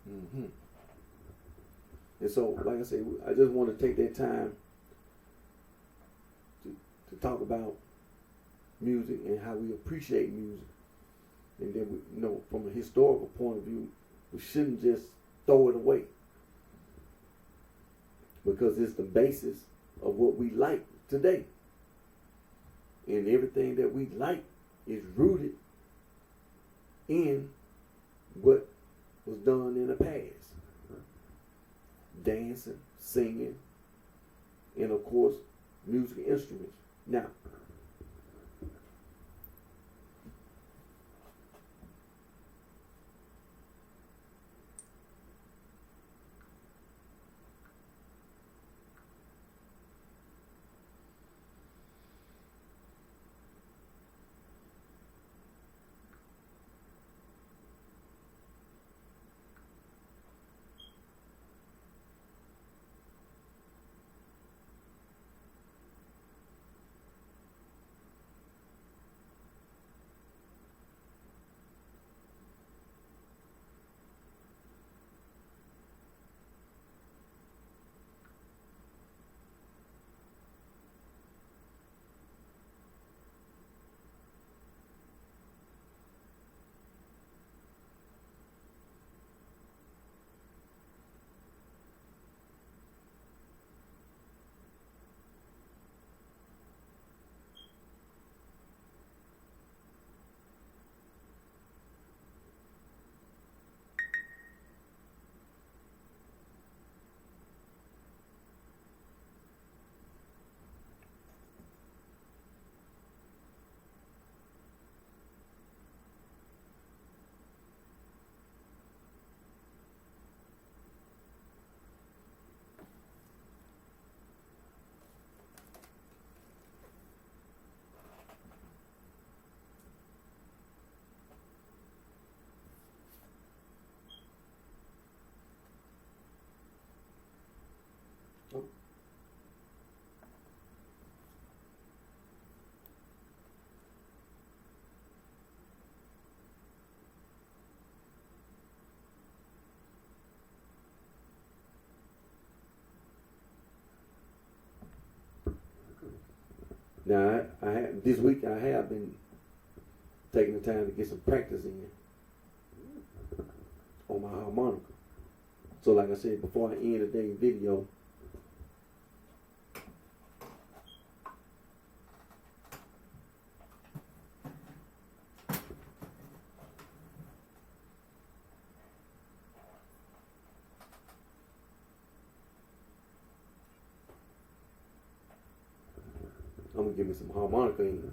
Mm-hmm. And so, like I say, I just want to take that time to talk about music and how we appreciate music. And then, from a historical point of view, we shouldn't just throw it away because it's the basis of what we like today. And everything that we like is rooted in what was done in the past. Dancing, singing, and of course, musical instruments. Now, Now, I have this week. I have been taking the time to get some practice in on my harmonica. So, like I said before, I end today's video. I'm gonna give me some harmonica in.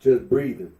Just breathing.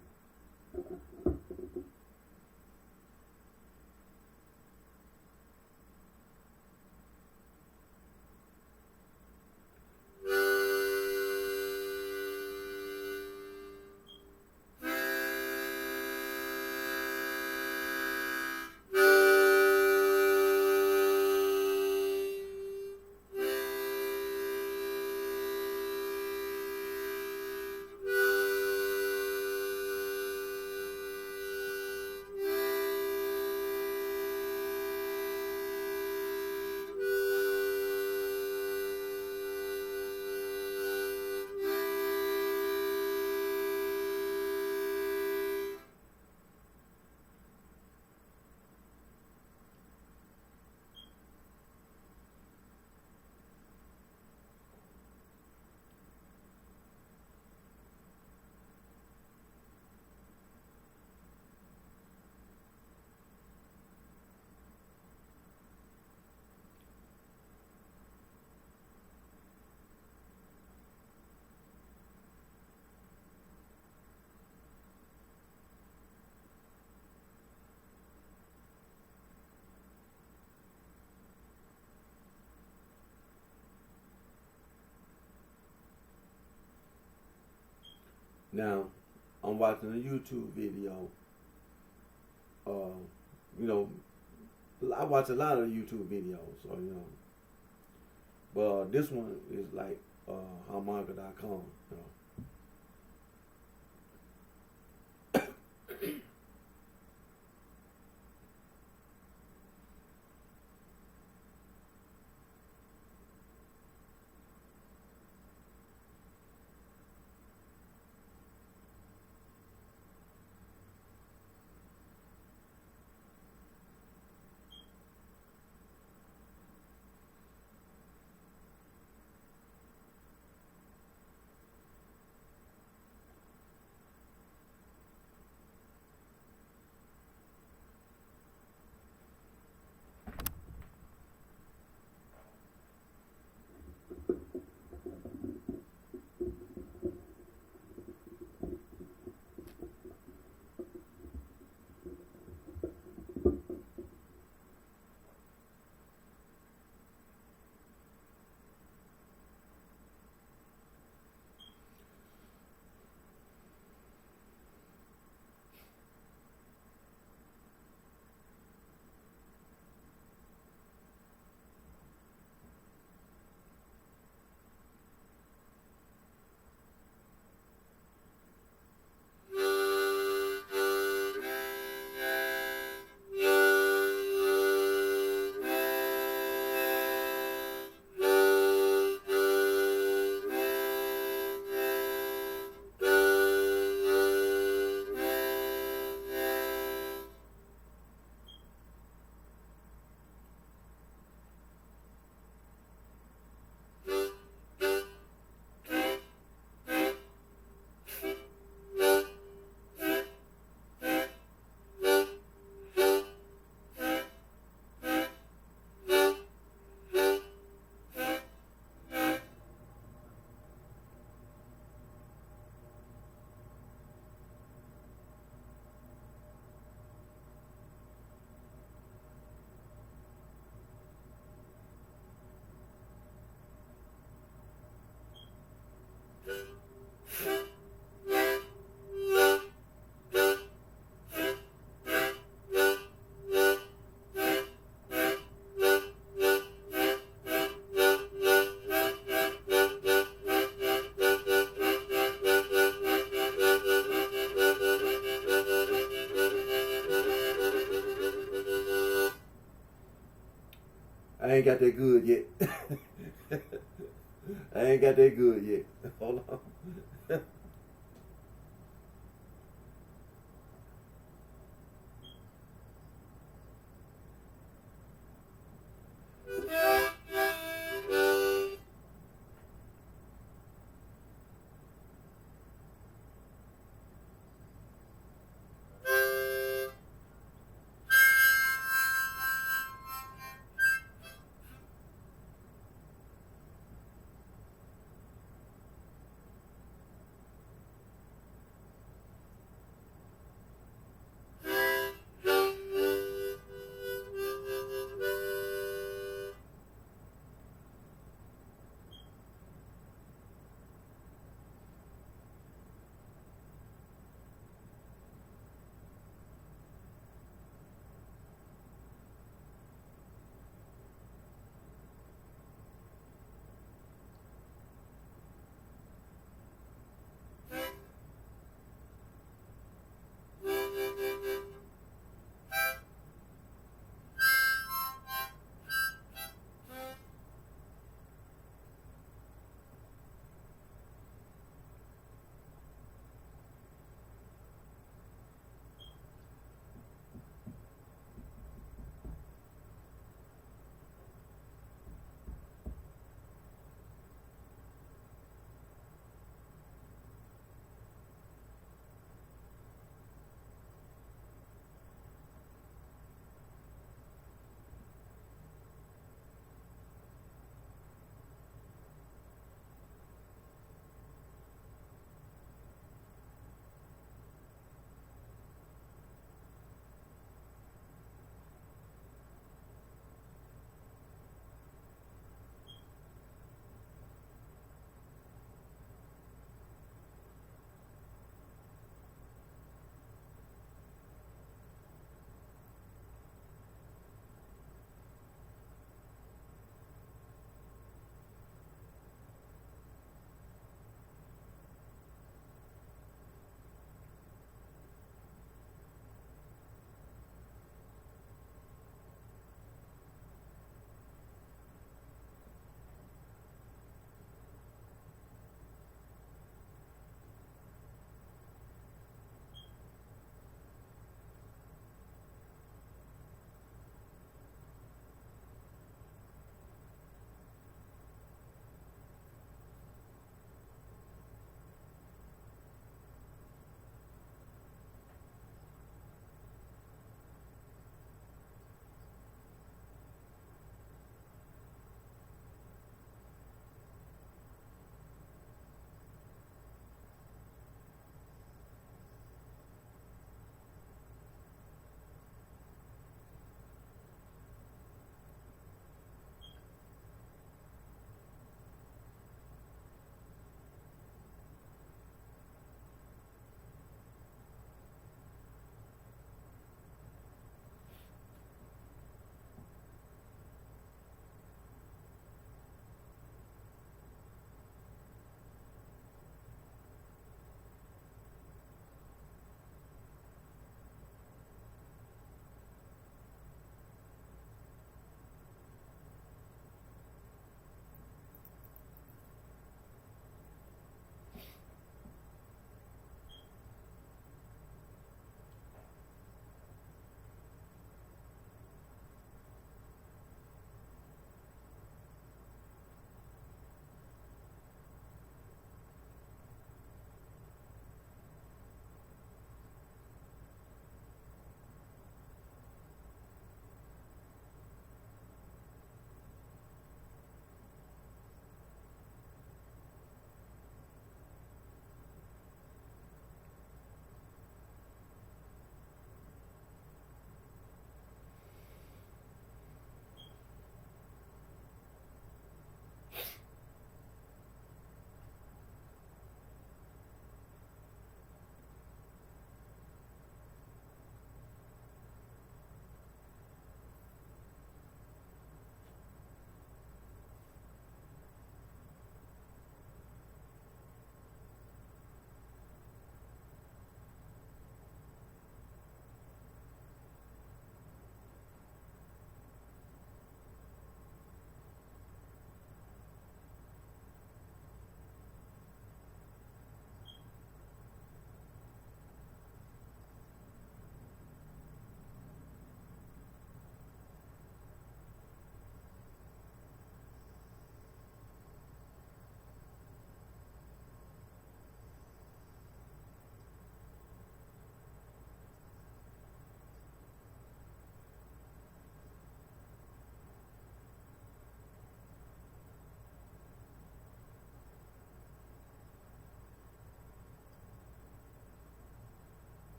Now, I'm watching a YouTube video. You know, I watch a lot of YouTube videos, so you know. But this one is like harmonica.com. You know. I ain't got that good yet. I ain't got that good yet. Hold on.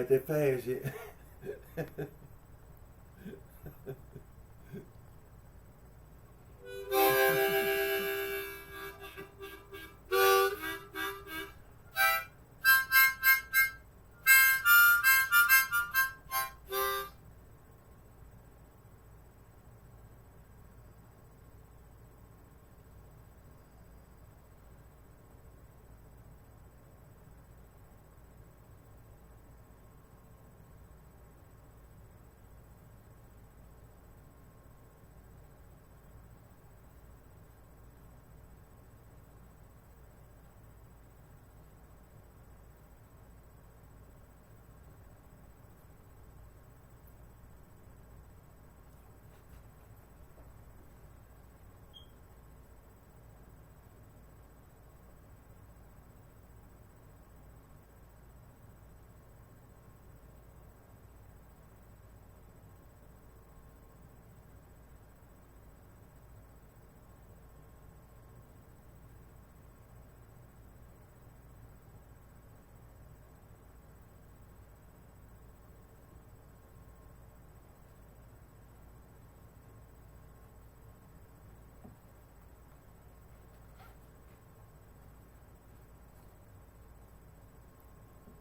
got that fast yet.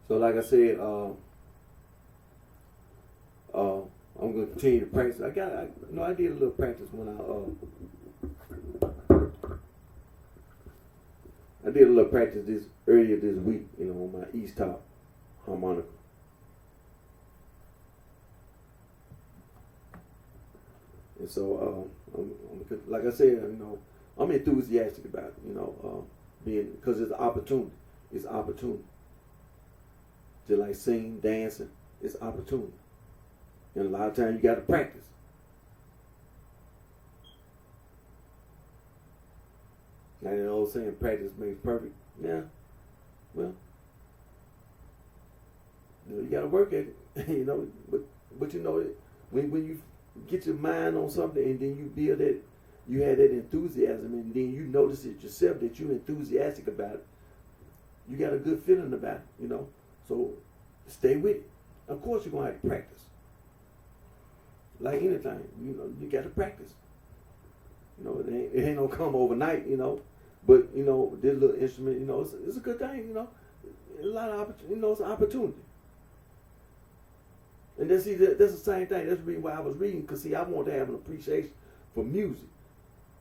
So like I said, I'm gonna continue to practice. I did a little practice when I did a little practice earlier this week, on my East top harmonica. And so, like I said, I'm enthusiastic about it, being, because it's an opportunity. It's opportunity. Just like singing, dancing, it's opportunity. And a lot of times you got to practice. Like that old saying, practice makes perfect. Yeah, well, you got to work at it, but when you get your mind on something and then you build it, you have that enthusiasm, and then you notice it yourself that you're enthusiastic about it. You got a good feeling about it, So stay with it. Of course, you're gonna have to practice. Like anything, you got to practice. It ain't gonna come overnight, But this little instrument, it's a good thing, A lot of opportunity, it's an opportunity. And that's the same thing. That's the reason why I was reading, because I want to have an appreciation for music.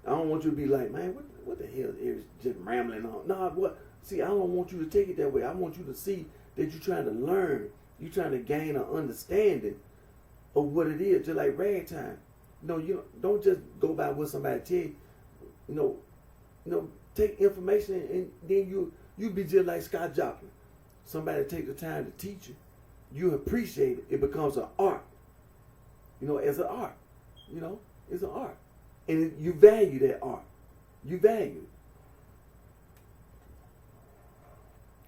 I don't want you to be like, man, what the hell is just rambling on? No, what? See, I don't want you to take it that way. I want you to see that you're trying to learn. You're trying to gain an understanding of what it is, just like ragtime. You don't just go by what somebody tell you. Take information and then you be just like Scott Joplin. Somebody take the time to teach you. You appreciate it. It becomes an art. As an art. It's an art. And you value that art. You value it.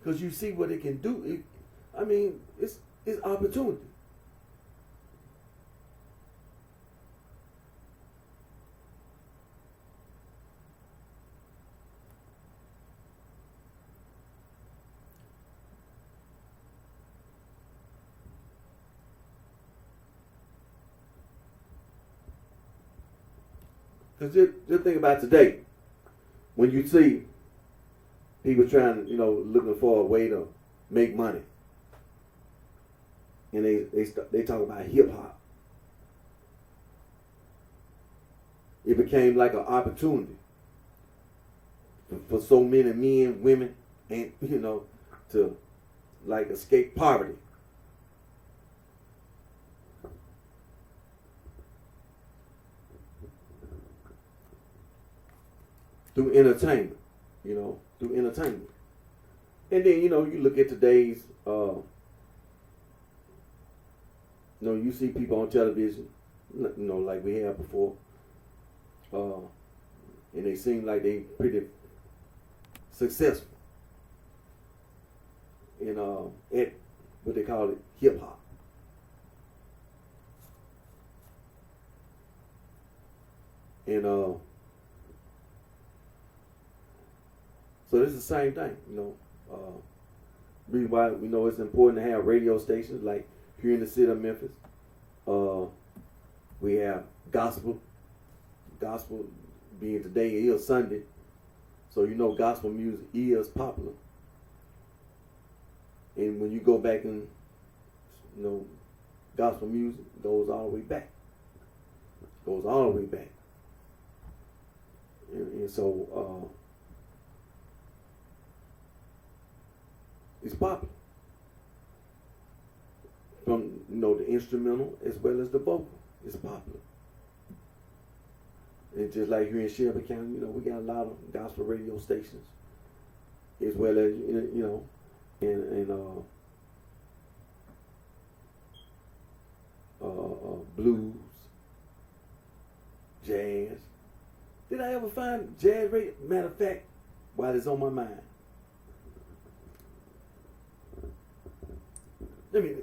Because you see what it can do. It's opportunity. Because just think about today. When you see people trying, looking for a way to make money. And they talk about hip hop. It became like an opportunity for so many men, women, and to like escape poverty. Through entertainment, through entertainment. And then, you look at today's, you see people on television, like we had before, and they seem like they pretty successful in at what they call it, hip hop. And so it's the same thing, Reason why we know it's important to have radio stations like here in the city of Memphis. We have gospel. Gospel being today is Sunday. So you know gospel music is popular. And when you go back and gospel music goes all the way back. Goes all the way back. And so it's popular. From the instrumental as well as the vocal. It's popular. And just like here in Shelby County, we got a lot of gospel radio stations, as well as blues, jazz. Did I ever find jazz radio? Matter of fact, while it's on my mind, let me.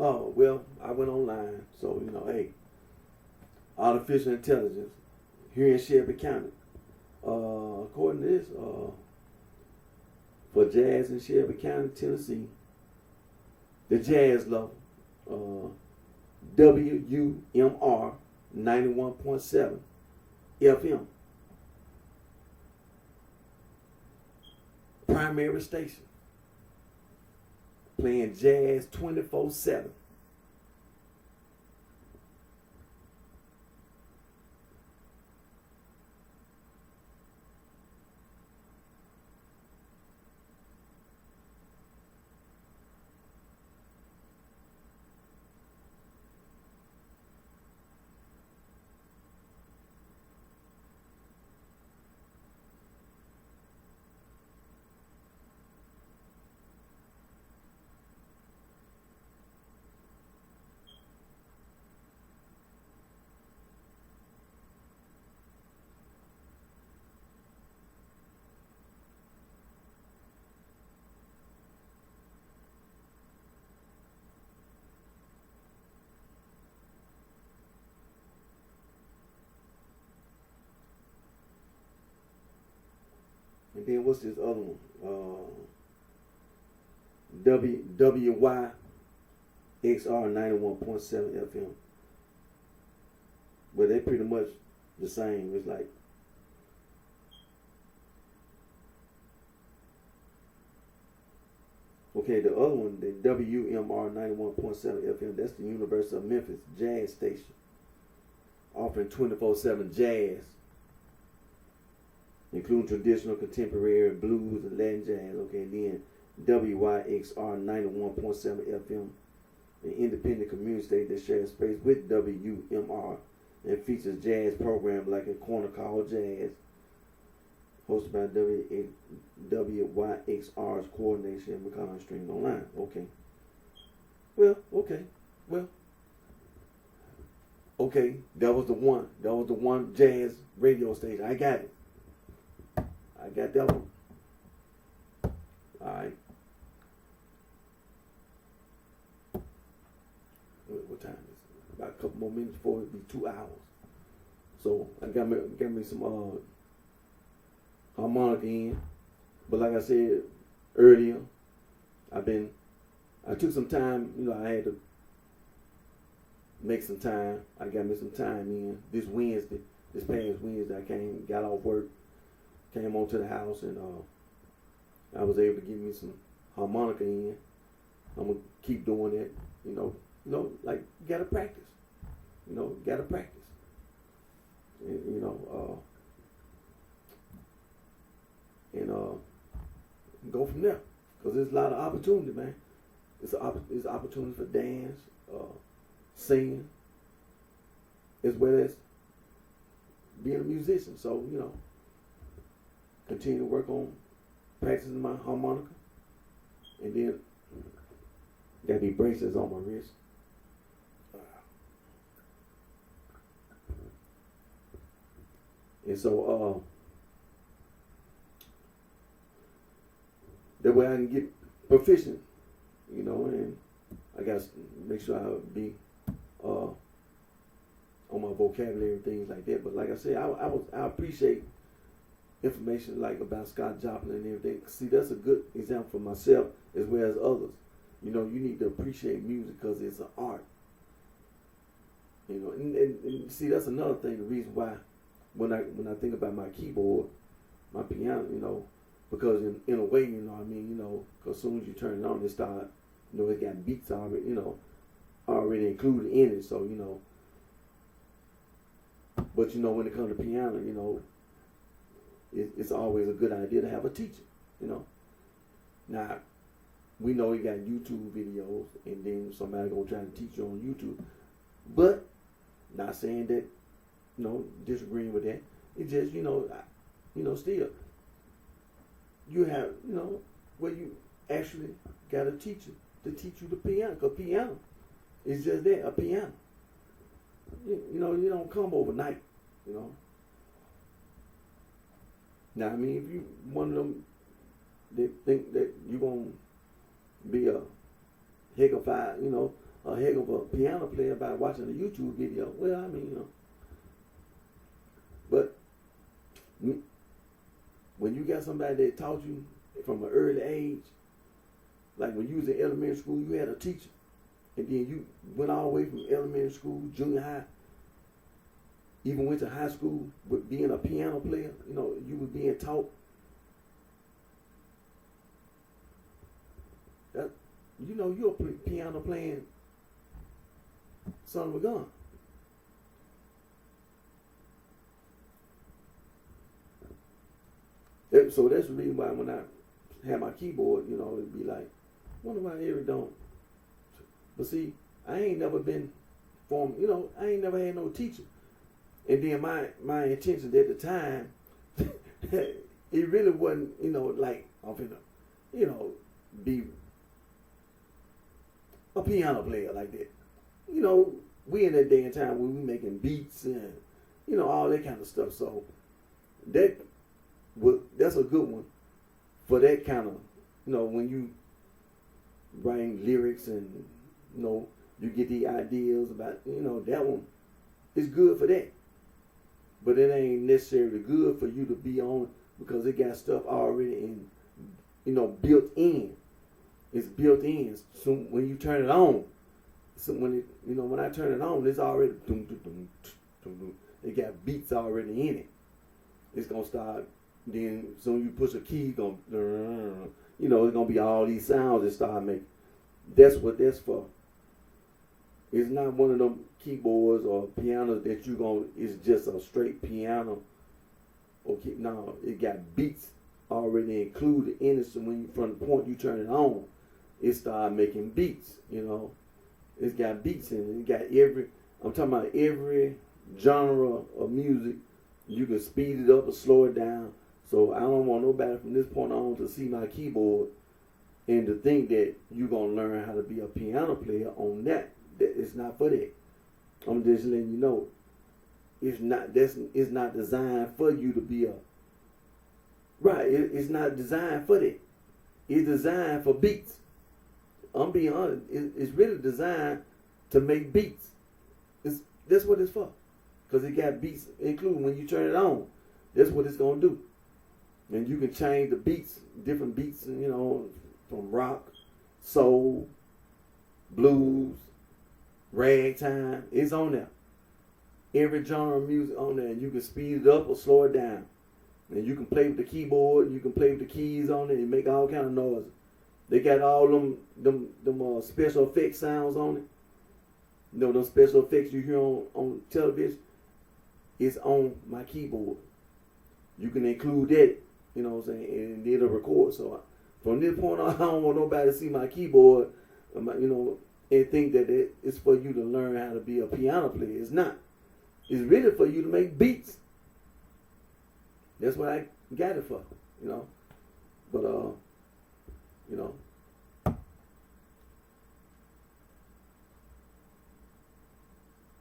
Oh, well, I went online. So, hey, artificial intelligence here in Shelby County. According to this, for jazz in Shelby County, Tennessee, the jazz level, WUMR 91.7 FM. Primary station. Playing jazz 24/7. And then what's this other one? WYXR 91.7 FM. But they pretty much the same. It's like okay, the other one, the WMR 91.7 FM, that's the University of Memphis jazz station, offering 24/7 jazz, including traditional, contemporary, blues, and Latin jazz. Okay, then WYXR 91.7 FM, an independent community station that shares space with WMR and features jazz programs like A Corner Called Jazz, hosted by WYXR's coordination and McConnell streamed online. Okay. Well, okay, that was the one. That was the one jazz radio station. I got it. I got that one. Alright. What time is it? About a couple more minutes before it be 2 hours. So I got me some harmonica in. But like I said earlier, I took some time, I had to make some time. I got me some time in this Wednesday. This past Wednesday, I got off work, came on to the house, and I was able to get me some harmonica in. I'm gonna keep doing it. Like you gotta practice. Gotta practice. And, go from there. Because there's a lot of opportunity, man. It's opportunity for dance, singing, as well as being a musician. So, continue to work on practicing my harmonica. And then, got these bracelets on my wrist. And so, that way I can get proficient, and I got to make sure I be on my vocabulary and things like that. But like I said, I appreciate information like about Scott Joplin and everything. See, that's a good example for myself as well as others. You need to appreciate music because it's an art. And see, that's another thing. The reason why when I think about my keyboard, my piano, because in a way, because as soon as you turn it on, it start, it got beats already, already included in it. So, but when it comes to piano, it's always a good idea to have a teacher, Now, we know you got YouTube videos, and then somebody gonna try to teach you on YouTube, but not saying that, disagreeing with that. It's just, still. You have, where you actually got a teacher to teach you the piano. Because piano is just that, a piano. You don't come overnight, Now, I mean, if you one of them that think that you're going to be a heck of a piano player by watching a YouTube video, well, I mean, but when you got somebody that taught you from an early age, like when you was in elementary school, you had a teacher, and then you went all the way from elementary school, junior high, even went to high school with being a piano player, you were being taught that, you're a piano playing son of a gun. So that's the reason why when I have my keyboard, it'd be like, wonder why Eric don't. But see, I ain't never been formed, I ain't never had no teacher. And then my intention at the time, it really wasn't, like I'm finna, be a piano player like that. We in that day and time when we making beats and, all that kind of stuff. So that's a good one for that kind of, when you writing lyrics and, you get the ideas about, that one is good for that. But it ain't necessarily good for you to be on because it got stuff already built in. It's built in. So when you turn it on, when I turn it on, it's already it got beats already in it. It's gonna start. Then soon you push a key, it's gonna be all these sounds that start making. That's what that's for. It's not one of them keyboards or pianos that it's just a straight piano. Okay, no, it got beats already included in it. So when from the point you turn it on, it start making beats. It's got beats in it. It got I'm talking about every genre of music. You can speed it up or slow it down. So I don't want nobody from this point on to see my keyboard and to think that you're gonna learn how to be a piano player on that. It's not for that. I'm just letting you know. It's not designed for you to be a right. It's not designed for that. It's designed for beats. I'm being honest. It's really designed to make beats. That's what it's for. Because it got beats included when you turn it on. That's what it's gonna do. And you can change the beats, different beats, from rock, soul, blues, ragtime, it's on there. Every genre of music on there, and you can speed it up or slow it down. And you can play with the keyboard, you can play with the keys on it, and make all kind of noises. They got all them special effects sounds on it. You know, those special effects you hear on television, it's on my keyboard. You can include that, you know what I'm saying, and it'll record. So from this point on, I don't want nobody to see my keyboard, you know, and think that it's for you to learn how to be a piano player. It's not. It's really for you to make beats. That's what I got it for, you know. But you know.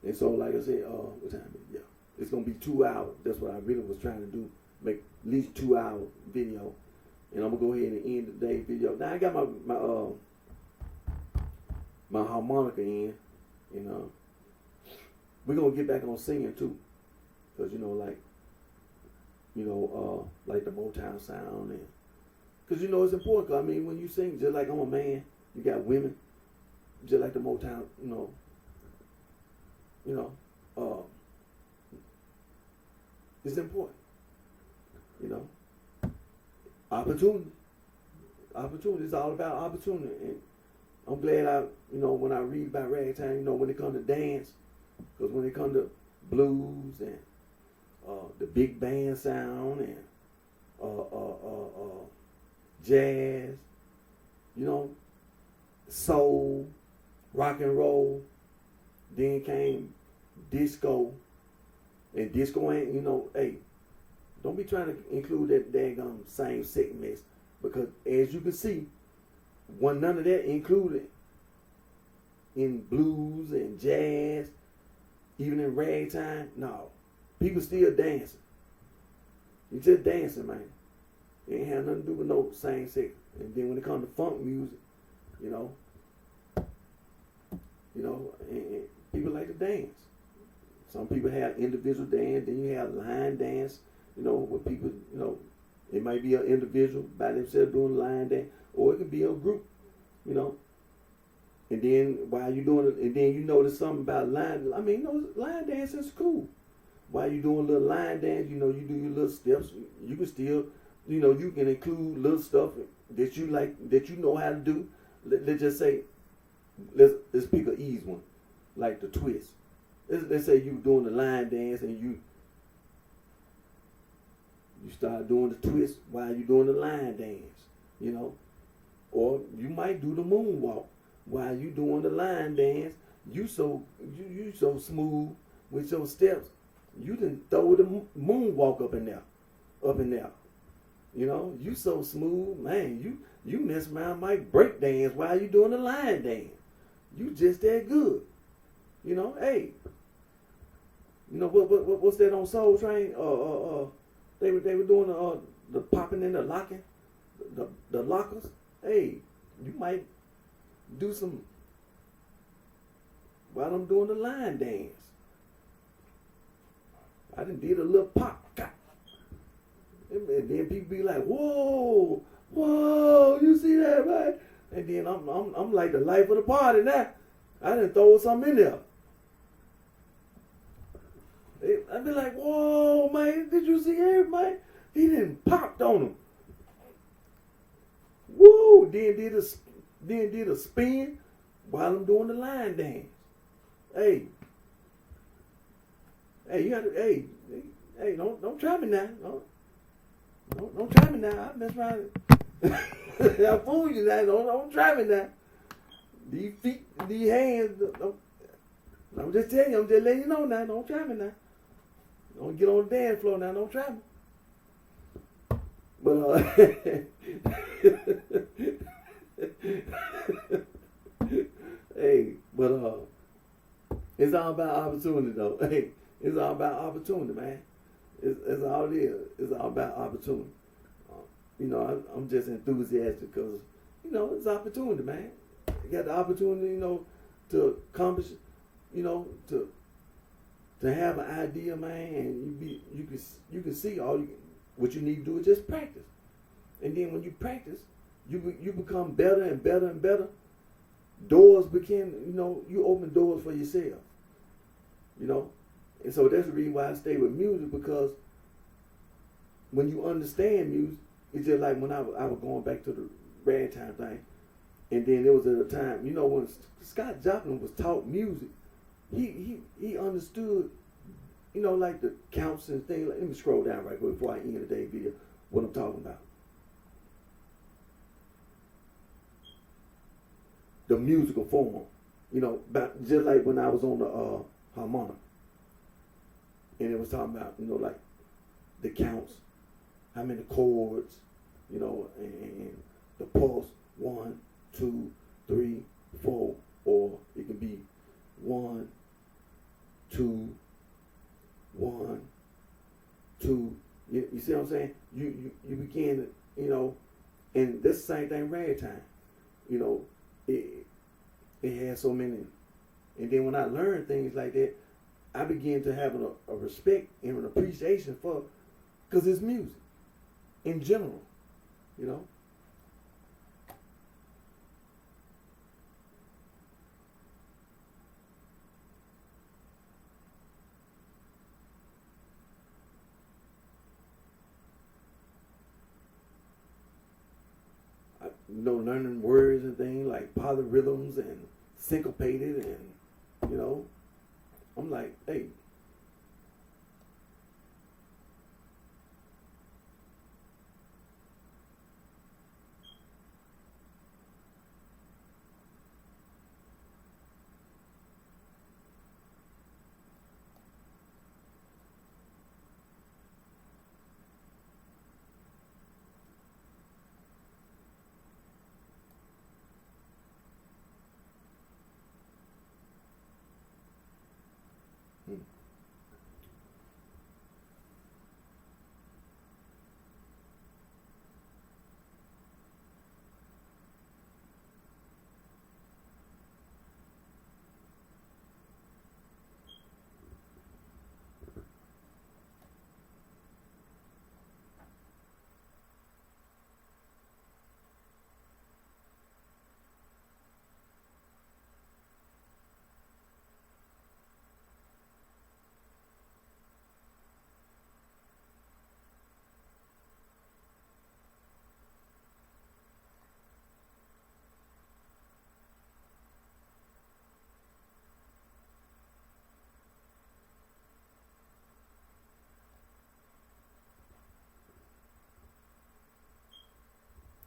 And so, like I said, what time is it? Yeah, it's gonna be 2 hours. That's what I really was trying to do, make at least 2 hour video. And I'm gonna go ahead and end today's video. Now I got my harmonica in, you know. We're gonna get back on singing too, cause you know, like the Motown sound, and cause you know it's important. Cause, I mean, when you sing, just like I'm a man, you got women, just like the Motown, it's important. You know, opportunity is all about opportunity, and I'm glad when I read about ragtime, you know, when it comes to dance, because when it comes to blues and the big band sound and jazz, you know, soul, rock and roll, then came disco, and disco ain't, you know, hey, don't be trying to include that daggone same sex mess, because as you can see, none of that included in blues and jazz, even in ragtime. No, people still dancing. You just dancing, man. It ain't have nothing to do with no same sex. And then when it comes to funk music, you know, and people like to dance. Some people have individual dance, then you have line dance, you know, where people, you know, it might be an individual by themselves doing line dance, or it could be a group, you know. And then while you doing it, and then you notice something about line. I mean, line dance is cool. While you doing a little line dance, you know, you do your little steps. You can still, you know, you can include little stuff that you like, that you know how to do. Let's just say, let's pick an easy one, like the twist. Let's say you doing the line dance and you start doing the twist while you doing the line dance, you know. Or you might do the moonwalk while you doing the line dance. You so smooth with your steps, you done throw the moonwalk up in there. You know, you so smooth, man. You mess around, might break dance while you doing the line dance. You just that good. You know, hey. You know what's that on Soul Train? They were doing the popping and the locking, the lockers. Hey, you might do some while I'm doing the line dance. I done did a little pop, and then people be like, "Whoa, you see that, right?" And then I'm like the life of the party now. I done throw something in there. I'd be like, "Whoa, man, did you see everybody? He done popped on him. Whoa!" Then did a spin while I'm doing the line dance. Hey, you got to, hey, don't try me now. Don't try me now. I mess around. I fool you now. Don't try me now. These feet, these hands. I'm just telling you. I'm just letting you know now. Don't try me now. Don't get on the dance floor now. Don't try me. But hey, but it's all about opportunity though. Hey, it's all about opportunity, man. It's all it is. It's all about opportunity. You know, I'm just enthusiastic because, you know, it's opportunity, man. You got the opportunity, you know, to accomplish, you know, to have an idea, man, and you can see what you need to do is just practice. And then when you practice, you become better and better and better. doors became, you open doors for yourself, and so that's the reason why I stay with music, because when you understand music, it's just like when I was going back to the ragtime thing, and then there was at a time, when Scott Joplin was taught music, he understood, like the counts and things. Let me scroll down right quick before I end today's video, what I'm talking about. The musical form, about just like when I was on the harmonic, and it was talking about, like the counts, how many chords, and the pulse, 1, 2, 3, 4, or it can be 1, 2, 1, 2. You see what I'm saying? You begin to, and that's the same thing ragtime. It has so many. And then when I learned things like that, I began to have a respect and an appreciation for, because it's music in general, learning words and things like polyrhythms and syncopated, and I'm like, hey.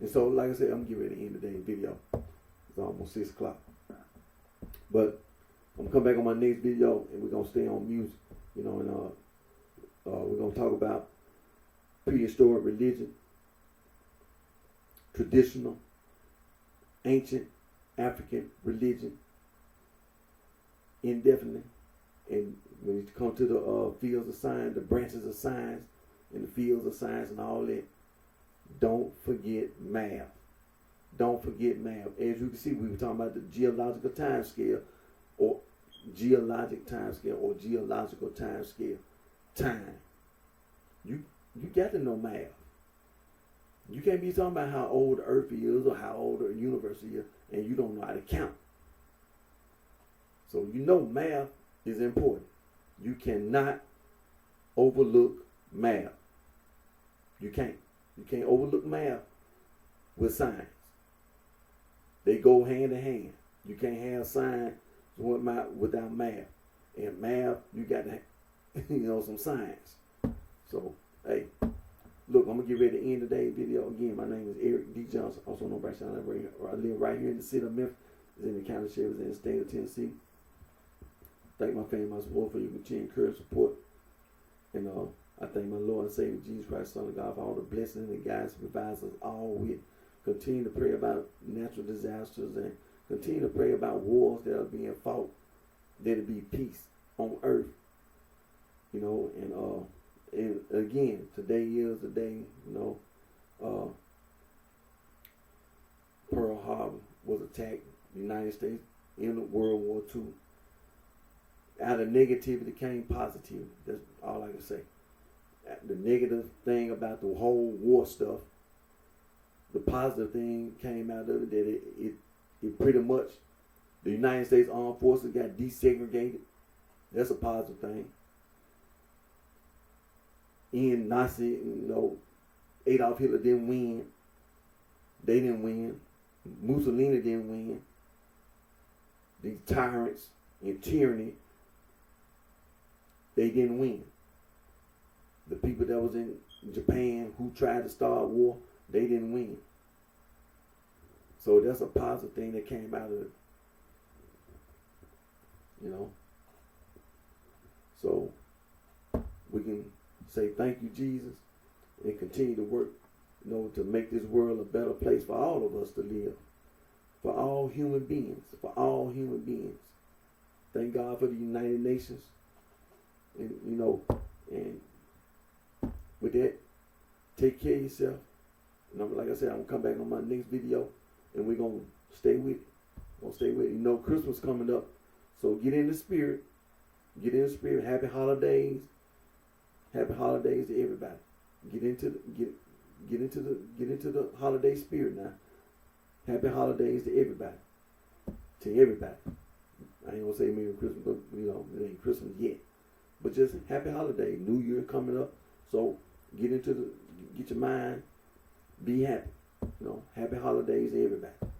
And so, like I said, I'm getting ready to end today's video. It's almost 6 o'clock. But I'm going to come back on my next video, and we're going to stay on music. And we're going to talk about prehistoric religion, traditional, ancient African religion, indefinite. And when you come to the fields of science, the branches of science, and the fields of science and all that, don't forget math. Don't forget math. As you can see, we were talking about the geological time scale, or geologic time scale, or geological time scale. Time. You got to know math. You can't be talking about how old the earth is or how old the universe is, and you don't know how to count. So math is important. You cannot overlook math. You can't. You can't overlook math with science. They go hand in hand. You can't have science without math. And math, you got to have, some science. So, hey, look, I'm going to get ready to end today's video. Again, my name is Eric D. Johnson, also known as BrightShine. I live right here in the city of Memphis. It's in the county sheriff, in the state of Tennessee. Thank my family, my support for your continued encouragement, support. And I thank my Lord and Savior Jesus Christ, Son of God, for all the blessings and guidance and provides us all with. Continue to pray about natural disasters and continue to pray about wars that are being fought. There to be peace on earth. And again, today is the day, Pearl Harbor was attacked, the United States in World War II. Out of negativity came positivity. That's all I can say. The negative thing about the whole war stuff, the positive thing came out of it that it pretty much The United States Armed Forces got desegregated. That's a positive thing. In Nazi, Adolf Hitler didn't win. They didn't win. Mussolini didn't win. These tyrants and tyranny, they didn't win. The people that was in Japan who tried to start war, they didn't win. So that's a positive thing that came out of it. So we can say thank you, Jesus, and continue to work, to make this world a better place for all of us to live. For all human beings. For all human beings. Thank God for the United Nations. And, and with that, take care of yourself. And like I said, I'm going to come back on my next video, and we're going to stay with it. Christmas coming up. So get in the spirit. Get in the spirit. Happy holidays. Happy holidays to everybody. Get into the holiday spirit now. Happy holidays to everybody. To everybody. I ain't gonna say Merry Christmas, but it ain't Christmas yet. But just happy holiday. New Year coming up. So get your mind. Be happy. Happy holidays to everybody.